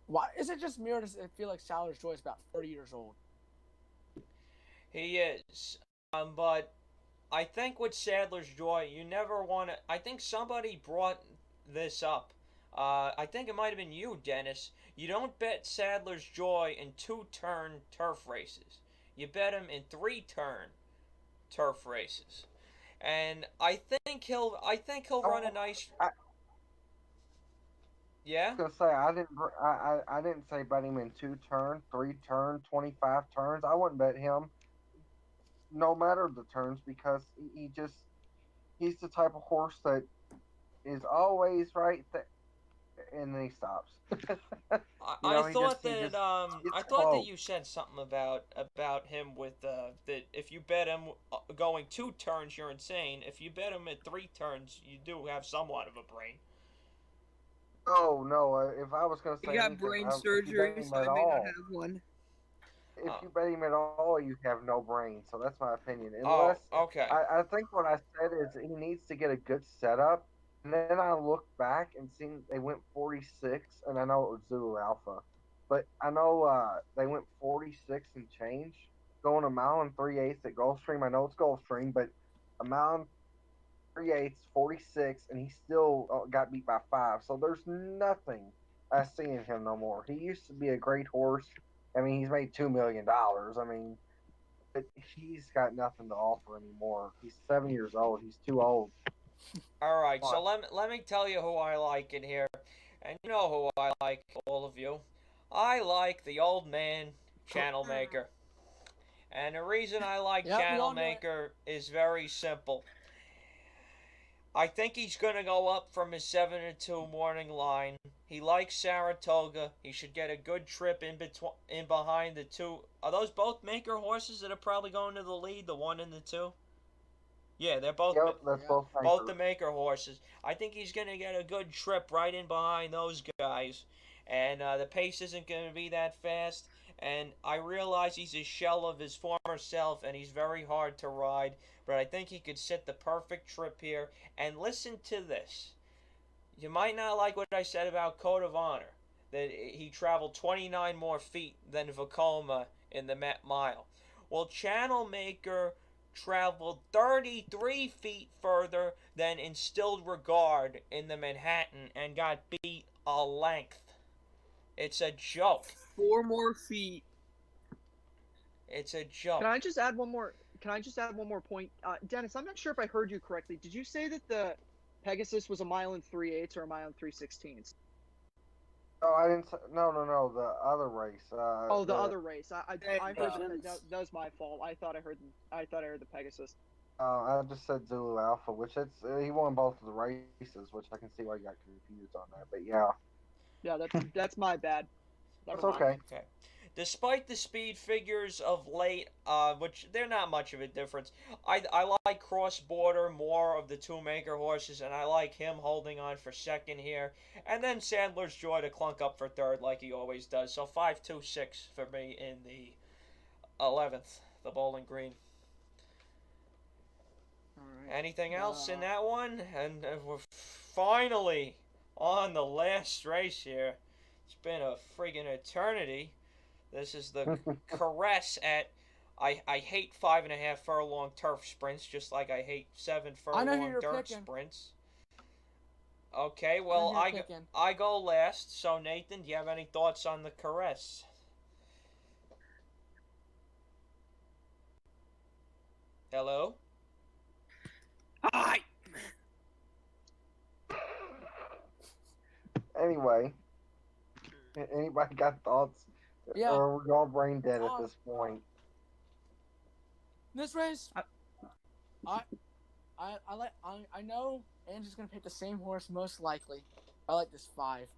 Why is it just me, or does it feel like Sadler's Joy is about 30 years old? He is, but I think with Sadler's Joy, you never want to. I think somebody brought this up. I think it might have been you, Dennis. You don't bet Sadler's Joy in 2-turn turf races. You bet him in 3-turn turf races. And I think he'll run a nice. Yeah. I was gonna say I didn't say bet him in 2-turn, 3-turn, 25 turns. I wouldn't bet him, no matter the turns, because he's the type of horse that is always right and then he stops. I thought that you said something about him with that if you bet him going 2 turns, you're insane. If you bet him at 3 turns, you do have somewhat of a brain. Oh no! If I was going to say you got brain surgery, so I may not have one. If you bet him at all, you have no brain. So that's my opinion. Unless, okay. I think what I said is he needs to get a good setup. And then I looked back and seen they went 46, and I know it was Zulu Alpha. but I know they went 46 and change, going a mile and 3/8 at Gulfstream. I know it's Gulfstream, but a mile and 3/8, 46, and he still got beat by 5. So there's nothing I see in him no more. He used to be a great horse. I mean, he's made $2 million. I mean, but he's got nothing to offer anymore. He's 7 years old. He's too old. All right, so let me tell you who I like in here, and you know who I like, all of you. I like the old man Channel Maker, and the reason I like Channel Maker is very simple. I think he's going to go up from his 7-2 morning line. He likes Saratoga. He should get a good trip in behind the two. Are those both Maker horses that are probably going to the lead, the 1 and the 2? Yeah, they're both that's both the Maker horses. I think he's going to get a good trip right in behind those guys. And the pace isn't going to be that fast. And I realize he's a shell of his former self, and he's very hard to ride. But I think he could set the perfect trip here. And listen to this. You might not like what I said about Code of Honor, that he traveled 29 more feet than Vekoma in the mile. Well, Channel Maker traveled 33 feet further than Instilled Regard in the Manhattan and got beat a length. It's a joke. 4 more feet. It's a joke. Can I just add one more point? Dennis, I'm not sure if I heard you correctly. Did you say that the Pegasus was a mile and 3/8 or a mile and 3/16? Oh, I didn't. No. The other race. The other race. I heard that was my fault. I thought I heard the Pegasus. I just said Zulu Alpha, which he won both of the races, which I can see why you got confused on that. But yeah. Yeah, that's my bad. That's okay. Okay. Despite the speed figures of late, which they're not much of a difference, I like Cross Border more of the two Maker horses, and I like him holding on for second here. And then Sandler's Joy to clunk up for third like he always does. So 5-2-6 for me in the 11th, the Bowling Green. All right. Anything else in that one? And we're finally on the last race here. It's been a friggin' eternity. This is the Caress at. I hate 5.5 furlong turf sprints, just like I hate 7 furlong dirt sprints. Okay, well I go last. So Nathan, do you have any thoughts on the Caress? Hello. Hi. Anyway, anybody got thoughts? Yeah. Or we're all brain dead at this point. This race, I know Andrew's gonna pick the same horse most likely. I like this 5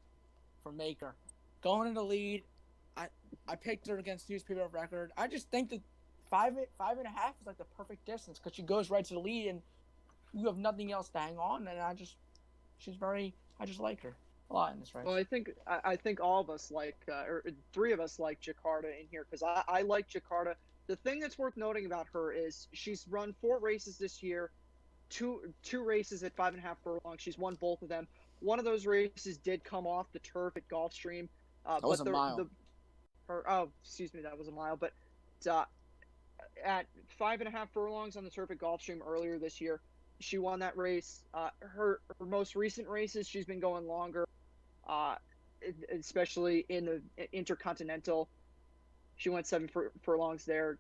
for Maker. Going in the lead, I picked her against newspaper of record. I just think that 5.5 is like the perfect distance because she goes right to the lead and you have nothing else to hang on. And I just like her a lot in this race. Well, I think all of us like, or 3 of us like Jakarta in here because I like Jakarta. The thing that's worth noting about her is she's run 4 races this year, two races at 5.5 furlongs. She's won both of them. One of those races did come off the turf at Gulfstream. That was a mile. Excuse me, that was a mile. But at 5.5 furlongs on the turf at Gulfstream earlier this year, she won that race. Her most recent races, she's been going longer, especially in the Intercontinental. She went 7 furlongs there.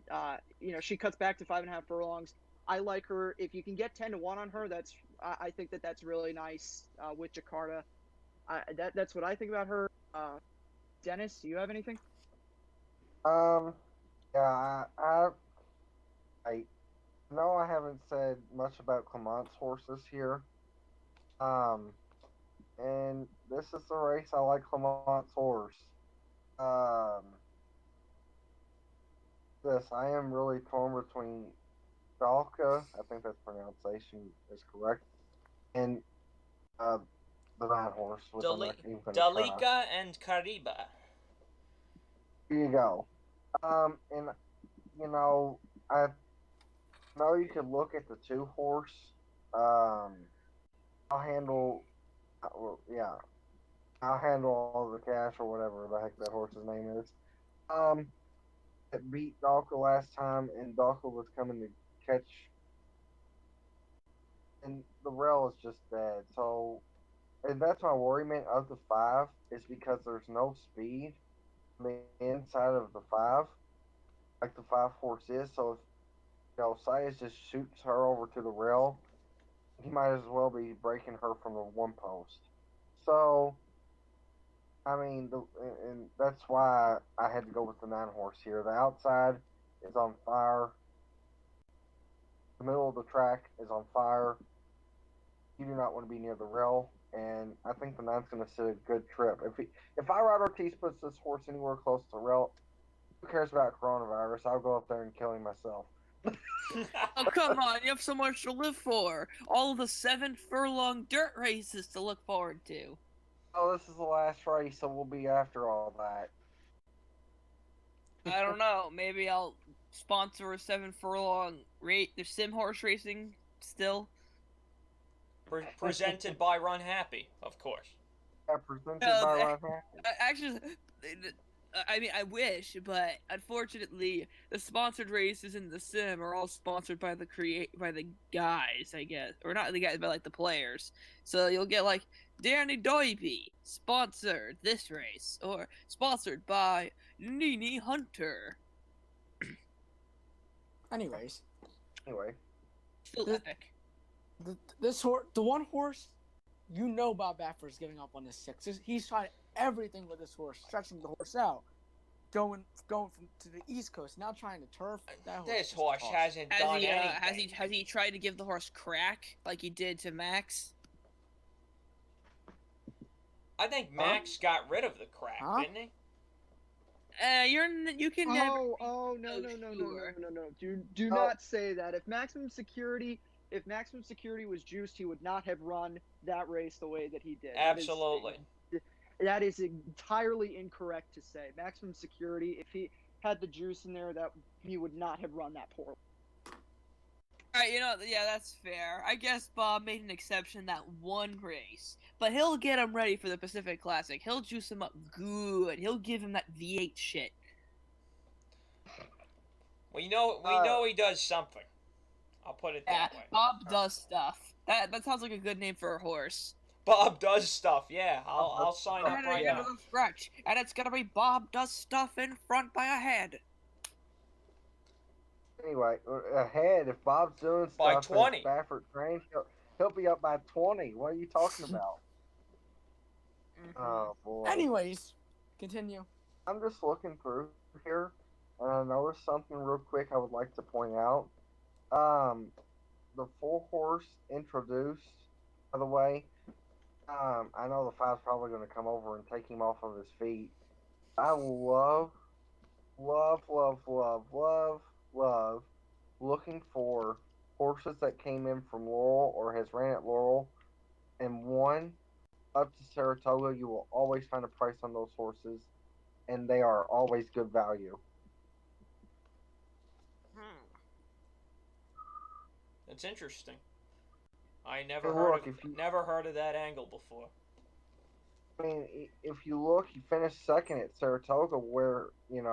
She cuts back to 5.5 furlongs. I like her. If you can get 10-1 on her, I think that's really nice with Jakarta. That's what I think about her. Dennis, do you have anything? Yeah, I know I haven't said much about Clement's horses here. And this is the race I like Clement's horse. I am really torn between Dalka, I think that pronunciation is correct, and the Van horse. Dalika and Kariba. Here you go. And I know you could look at the 2 horse. I'll handle I'll handle all the cash or whatever the heck that horse's name is. It beat Dalka last time, and Dalka was coming to catch, and the rail is just dead. So, and that's my worry, man. Of the five, is because there's no speed on the inside of the five, like the five horse is. So if Sias just shoots her over to the rail, he might as well be breaking her from the one post. So, I mean, and that's why I had to go with the 9 horse here. The outside is on fire. The middle of the track is on fire. You do not want to be near the rail, and I think the 9's going to sit a good trip. If I ride Ortiz puts this horse anywhere close to the rail, who cares about coronavirus? I'll go up there and kill him myself. Oh, come on, you have so much to live for. All of the 7 furlong dirt races to look forward to. Oh, this is the last race, so we'll be after all that. I don't know, maybe I'll sponsor a 7 furlong rate. There's sim horse racing still. Presented by Run Happy, of course. Yeah, presented by Ron Happy. Actually, I mean, I wish, but unfortunately, the sponsored races in the sim are all sponsored by the guys, I guess, or not the guys, but like the players. So you'll get like Danny Doiby sponsored this race, or sponsored by Nene Hunter. Anyways, Anyway, Still The- epic. the 1 horse, you know Bob Baffer's giving up on this 6. He's tried everything with this horse, stretching the horse out, going from to the East Coast, now trying to turf. That horse This is horse tossed. hasn't done anything. Has he tried to give the horse crack like he did to Max? I think Max got rid of the crack, Huh? didn't he? You can never. Oh, no, so no, no, no, sure. no, no, no. Do not say that. If Maximum Security was juiced, he would not have run that race the way that he did. Absolutely. That is entirely incorrect to say. Maximum Security, if he had the juice in there, that he would not have run that poorly. Alright, yeah, that's fair. I guess Bob made an exception that one race. But he'll get him ready for the Pacific Classic. He'll juice him up good. He'll give him that V8 shit. We know he does something. I'll put it Yeah, that way. Bob does stuff. That sounds like a good name for a horse. Bob does stuff, yeah. I'll sign up And right it's now. gonna stretch, and it's gonna be Bob does stuff in front by a head. anyway, ahead. If Bob's doing stuff By and 20. Spafford trained, he'll be up by 20. What are you talking about? Oh boy. Anyways, continue. I'm just looking through here, and I noticed something real quick I would like to point out. The 4 horse introduced, by the way. I know the 5's probably going to come over and take him off of his feet. I love looking for horses that came in from Laurel or has ran at Laurel and won up to Saratoga. You will always find a price on those horses, and they are always good value. It's interesting. I never Hey, heard look, of if you- never heard of that angle before. I mean, if you look, he finished second at Saratoga, where he had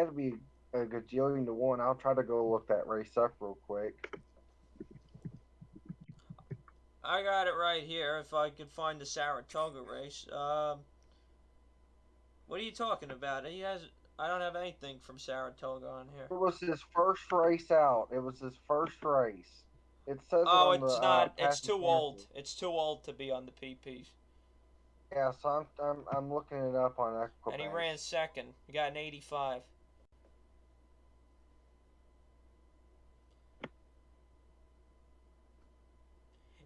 to be a gajillion to 1. I'll try to go look that race up real quick. I got it right here. If I could find the Saratoga race. What are you talking about? I don't have anything from Saratoga on here. It was his first race out. It was his first race. It says Oh, it on it's the, not. It's Passenger too old. Panther. It's too old to be on the PPs. Yeah, so I'm looking it up on Equibank. And he ran second. He got an 85.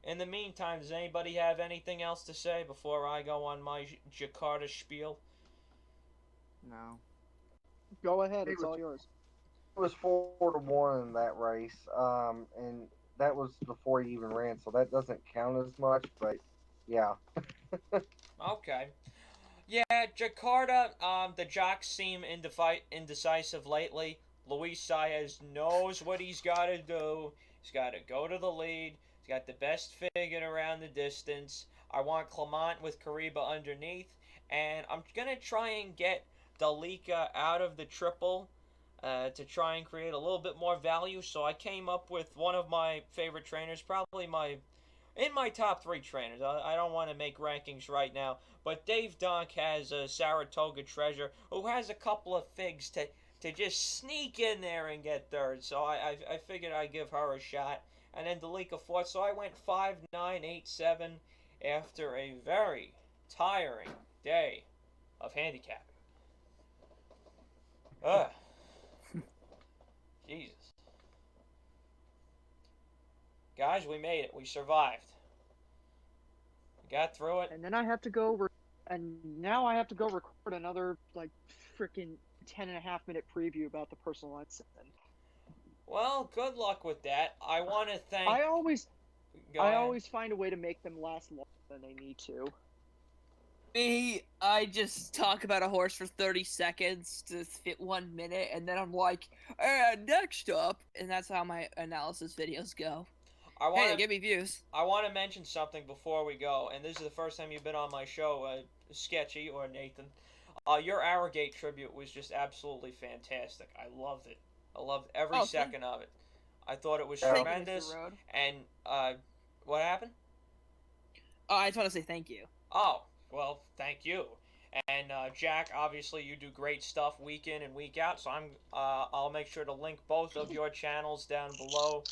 In the meantime, does anybody have anything else to say before I go on my Jakarta spiel? No. Go ahead, it's all yours. It was 4-1 in that race, and that was before he even ran, so that doesn't count as much. But yeah, Okay. Yeah, Jakarta, the jocks seem indecisive lately. Luis Saez knows what he's got to do. He's got to go to the lead. He's got the best figure around the distance. I want Clement with Kariba underneath, and I'm gonna try and get Dalika out of the triple to try and create a little bit more value. So I came up with one of my favorite trainers, probably in my top 3 trainers. I don't want to make rankings right now, but Dave Donk has a Saratoga treasure who has a couple of figs to just sneak in there and get third. So I figured I'd give her a shot. And then Dalika fourth. So I went 5-9-8-7 after a very tiring day of handicapping. Ugh. Jesus. Guys, we made it. We survived. We got through it. And then I have to go, now I have to go record another, like, freaking 10.5-minute preview about the personal Ensign. Well, good luck with that. I want to thank... I always find a way to make them last longer than they need to. Me, I just talk about a horse for 30 seconds to fit 1 minute, and then I'm like, next up, and that's how my analysis videos go. Hey, give me views. I want to mention something before we go, and this is the first time you've been on my show, Sketchy or Nathan. Your Arrogate tribute was just absolutely fantastic. I loved it. I loved every second of it. I thought it was tremendous. And what happened? Oh, I just want to say thank you. Oh, well, thank you. And Jack, obviously you do great stuff week in and week out, so I'll make sure to link both of your channels down below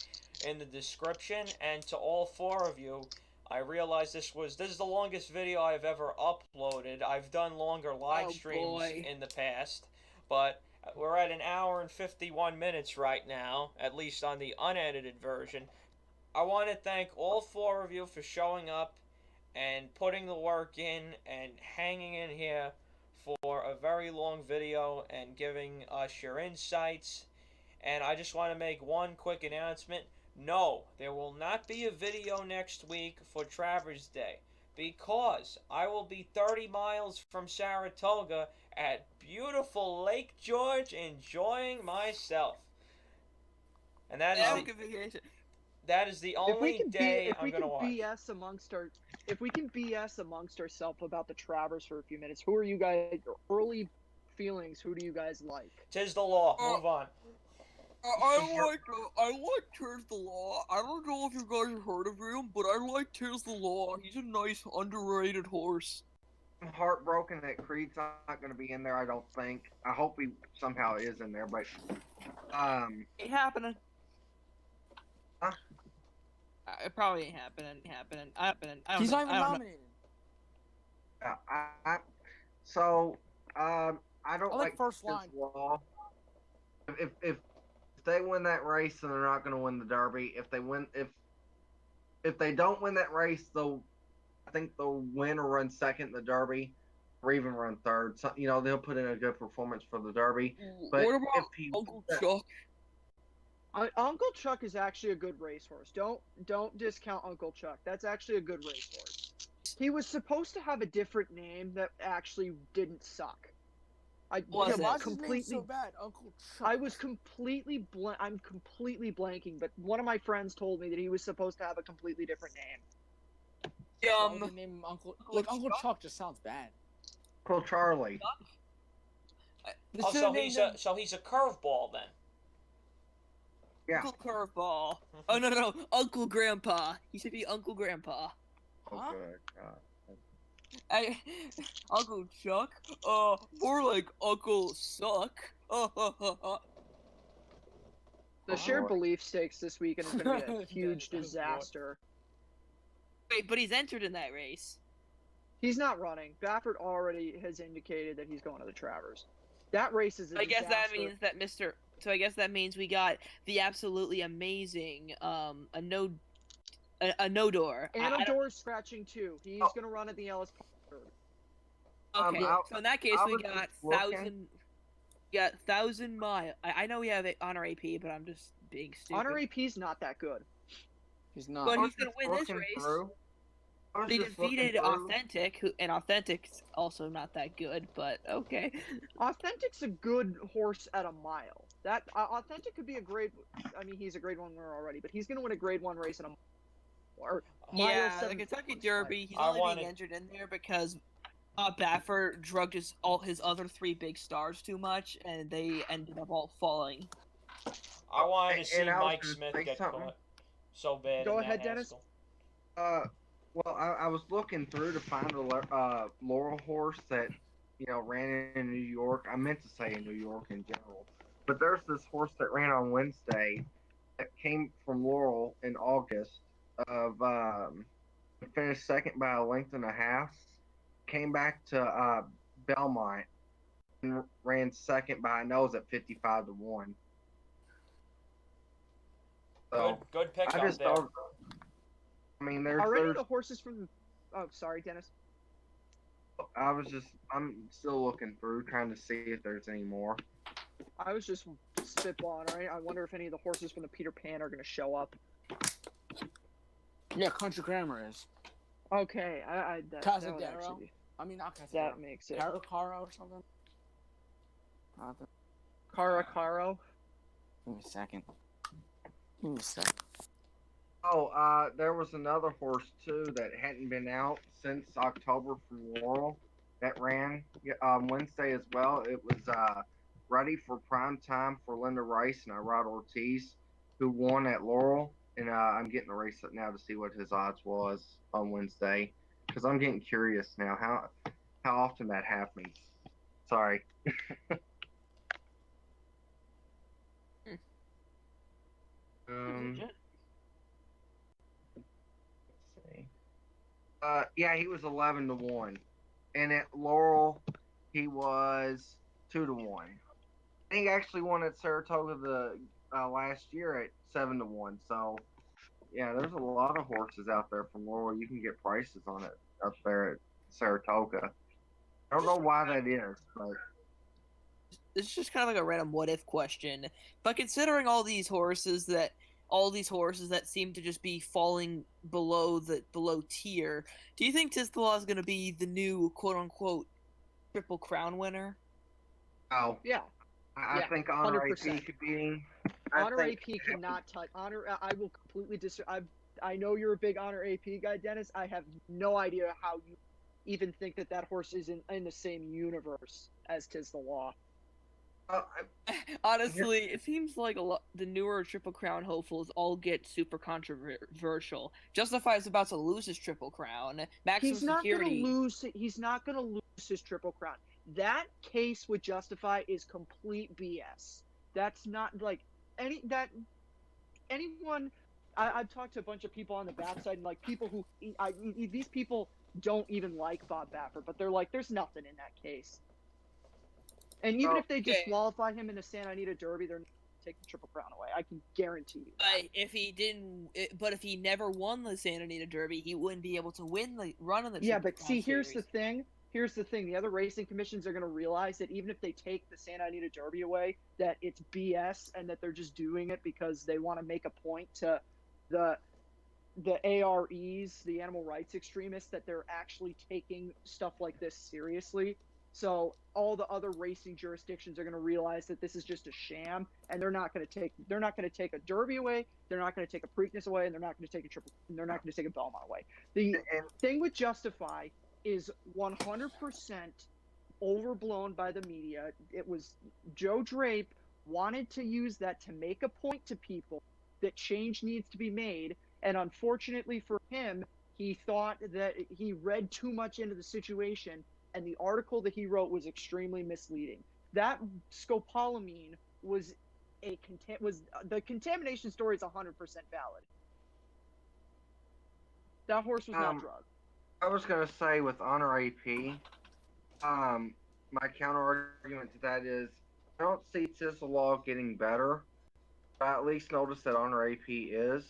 in the description. And to all 4 of you, I realize this is the longest video I've ever uploaded. I've done longer live streams in the past, but we're at 1 hour and 51 minutes right now, at least on the unedited version. I want to thank all 4 of you for showing up and putting the work in and hanging in here for a very long video and giving us your insights. And I just want to make one quick announcement. No, there will not be a video next week for Travers Day because I will be 30 miles from Saratoga at beautiful Lake George enjoying myself. And that is the only day I'm going to watch. If we can BS amongst ourselves about the Travers for a few minutes, who are you guys, early feelings, who do you guys like? Tis the law. Move on. I like Tis the Law. I don't know if you guys have heard of him, but I like Tis the Law. He's a nice, underrated horse. I'm heartbroken that Creed's not going to be in there, I don't think. I hope he somehow is in there, but... Ain't happening. Huh? It probably ain't happening. He's not even nominated. I don't I like first line. Law. If they win that race, then they're not going to win the Derby. If they don't win that race, I think they'll win or run second in the Derby, or even run third. So, they'll put in a good performance for the Derby. But what about Uncle Chuck? Uncle Chuck is actually a good racehorse. Don't discount Uncle Chuck. That's actually a good racehorse. He was supposed to have a different name that actually didn't suck. Why is his name so bad, Uncle Chuck? I'm completely blanking, but one of my friends told me that he was supposed to have a completely different name. The name Uncle Chuck just sounds bad. Uncle Charlie. So he's a curveball then. Yeah. Uncle Curveball. Oh no, Uncle Grandpa. He should be Uncle Grandpa. Oh good God. Uncle Chuck? More like Uncle Suck. The shared belief stakes this weekend is going to be a huge disaster. Wait, but he's entered in that race. He's not running. Baffert already has indicated that he's going to the Travers. That race is a disaster. I guess that means we got the absolutely amazing a no-door. Anador's scratching too. He's going to run at the Ellis Park. Okay, so in that case we got 1,000 mile. I know we have it honor AP, but I'm just being stupid. Honor AP's not that good. He's not. But he's gonna win this race. They defeated Authentic, and Authentic's also not that good, but okay. Authentic's a good horse at a mile. That Authentic could be a grade. I mean, he's a grade 1 winner already, but he's gonna win a grade 1 race at a mile. Or Yeah, the 7 Kentucky points, Derby, he's I only wanted- being entered in there because Baffert drugged all his other 3 big stars too much, and they ended up all falling. I wanted to see And I was Mike gonna Smith say get something. caught so bad Go in ahead, that Dennis. Haskell. Well, I was looking through to find a Laurel horse that ran in New York. I meant to say in New York in general, but there's this horse that ran on Wednesday that came from Laurel in August of finished second by a length and a half. Came back to Belmont and ran second by a nose at 55-1. So Good pick I up just there. don't. I mean, there's Already the horses from. Oh, sorry, Dennis. I'm still looking through, trying to see if there's any more. I was just spitballing, right? I wonder if any of the horses from the Peter Pan are going to show up. Yeah, Country Grammar is. Okay, that would Casadero? actually be, I mean, not Casadero. that makes it. Caracaro or something? Caracaro. Give me a second. Give me a second. Oh, there was another horse too that hadn't been out since October from Laurel that ran Wednesday as well. It was ready for prime time for Linda Rice and Rod Ortiz, who won at Laurel. And I'm getting the race up now to see what his odds was on Wednesday, because I'm getting curious now how often that happens. Sorry. Legit. Let's see. Yeah, he was 11-1, and at Laurel, he was 2-1. He actually won at Saratoga the last year at 7-1. So, yeah, there's a lot of horses out there from Laurel. You can get prices on it up there at Saratoga. I don't know why that is, but It's just kind of like a random what if question. But considering all these horses that seem to just be falling below tier, do you think Tisdalaw is going to be the new quote unquote Triple Crown winner? oh, Yeah. I Yeah, think Honor 100%. AP could be. Honor AP cannot touch Honor. I will completely I know you're a big Honor AP guy, Dennis. I have no idea how you even think that horse is in the same universe as Tis the Law. Honestly, it seems like the newer Triple Crown hopefuls all get super controversial. Justify is about to lose his Triple Crown. Maximum He's not Security. gonna lose. He's not gonna lose his Triple Crown. That case with Justify is complete BS. That's not like anyone. I've talked to a bunch of people on the backside, and like people who these people don't even like Bob Baffert, but they're like, there's nothing in that case. And even if they disqualify him in the Santa Anita Derby, they're not going to take the Triple Crown away. I can guarantee you. But if he never won the Santa Anita Derby, he wouldn't be able to win the run of the. Yeah, Triple but Crown see, here's Series. the thing. Here's the thing. The other racing commissions are going to realize that even if they take the Santa Anita Derby away, that it's BS and that they're just doing it because they want to make a point to the AREs, the animal rights extremists, that they're actually taking stuff like this seriously. So all the other racing jurisdictions are going to realize that this is just a sham, and they're not going to take a Derby away, they're not going to take a Preakness away, and they're not going to take a Belmont away. The thing with Justify is 100% overblown by the media. It was Joe Drape wanted to use that to make a point to people that change needs to be made, and unfortunately for him, he thought that he read too much into the situation, and the article that he wrote was extremely misleading. That scopolamine was the contamination story is 100% valid. That horse was not drugged. I was gonna say with Honor AP, my counter argument to that is I don't see Tisdalaw getting better, but I at least notice that Honor AP is,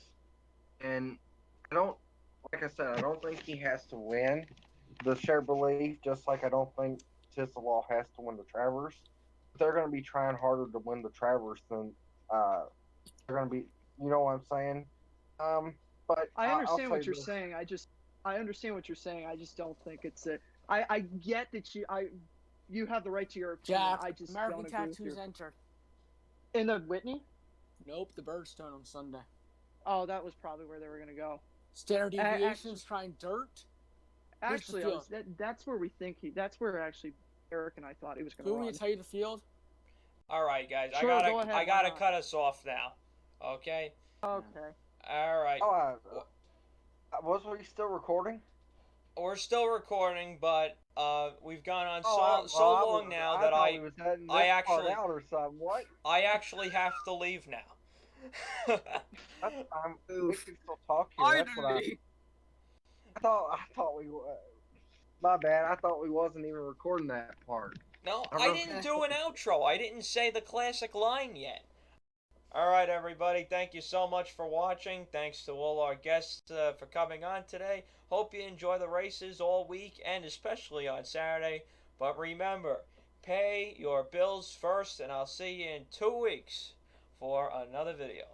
and like I said, I don't think he has to win the Share Belief, just like I don't think Tisdalaw has to win the Travers. They're going to be trying harder to win the Travers than they're going to be. You know what I'm saying? But I understand what you're saying. I understand what you're saying. I just don't think it's a. I get that you have the right to your opinion. Jack, I just American don't agree with Tattoos you. entered. In the Whitney? Nope, the Birdstone on Sunday. Oh, that was probably where they were going to go. Standard A- actu- deviations trying dirt. Here's the Actually, field. that's where we think that's where actually Eric and I thought he was going Do to you want run. me to tell you the field? All right, guys. Sure, go ahead, I why gotta not? cut us off now. Okay. Okay. All right. Oh, was we still recording? We're still recording, but we've gone on Oh, so long now that thought we was heading I this part actually- out or something. What? I actually have to leave now. That's fine. We Oof. can still talk here. That's what Finally. I thought we. My bad. I thought we wasn't even recording that part. No, I I wrote didn't that. do an outro. I didn't say the classic line yet. All right, everybody. Thank you so much for watching. Thanks to all our guests for coming on today. Hope you enjoy the races all week and especially on Saturday. But remember, pay your bills first, and I'll see you in 2 weeks for another video.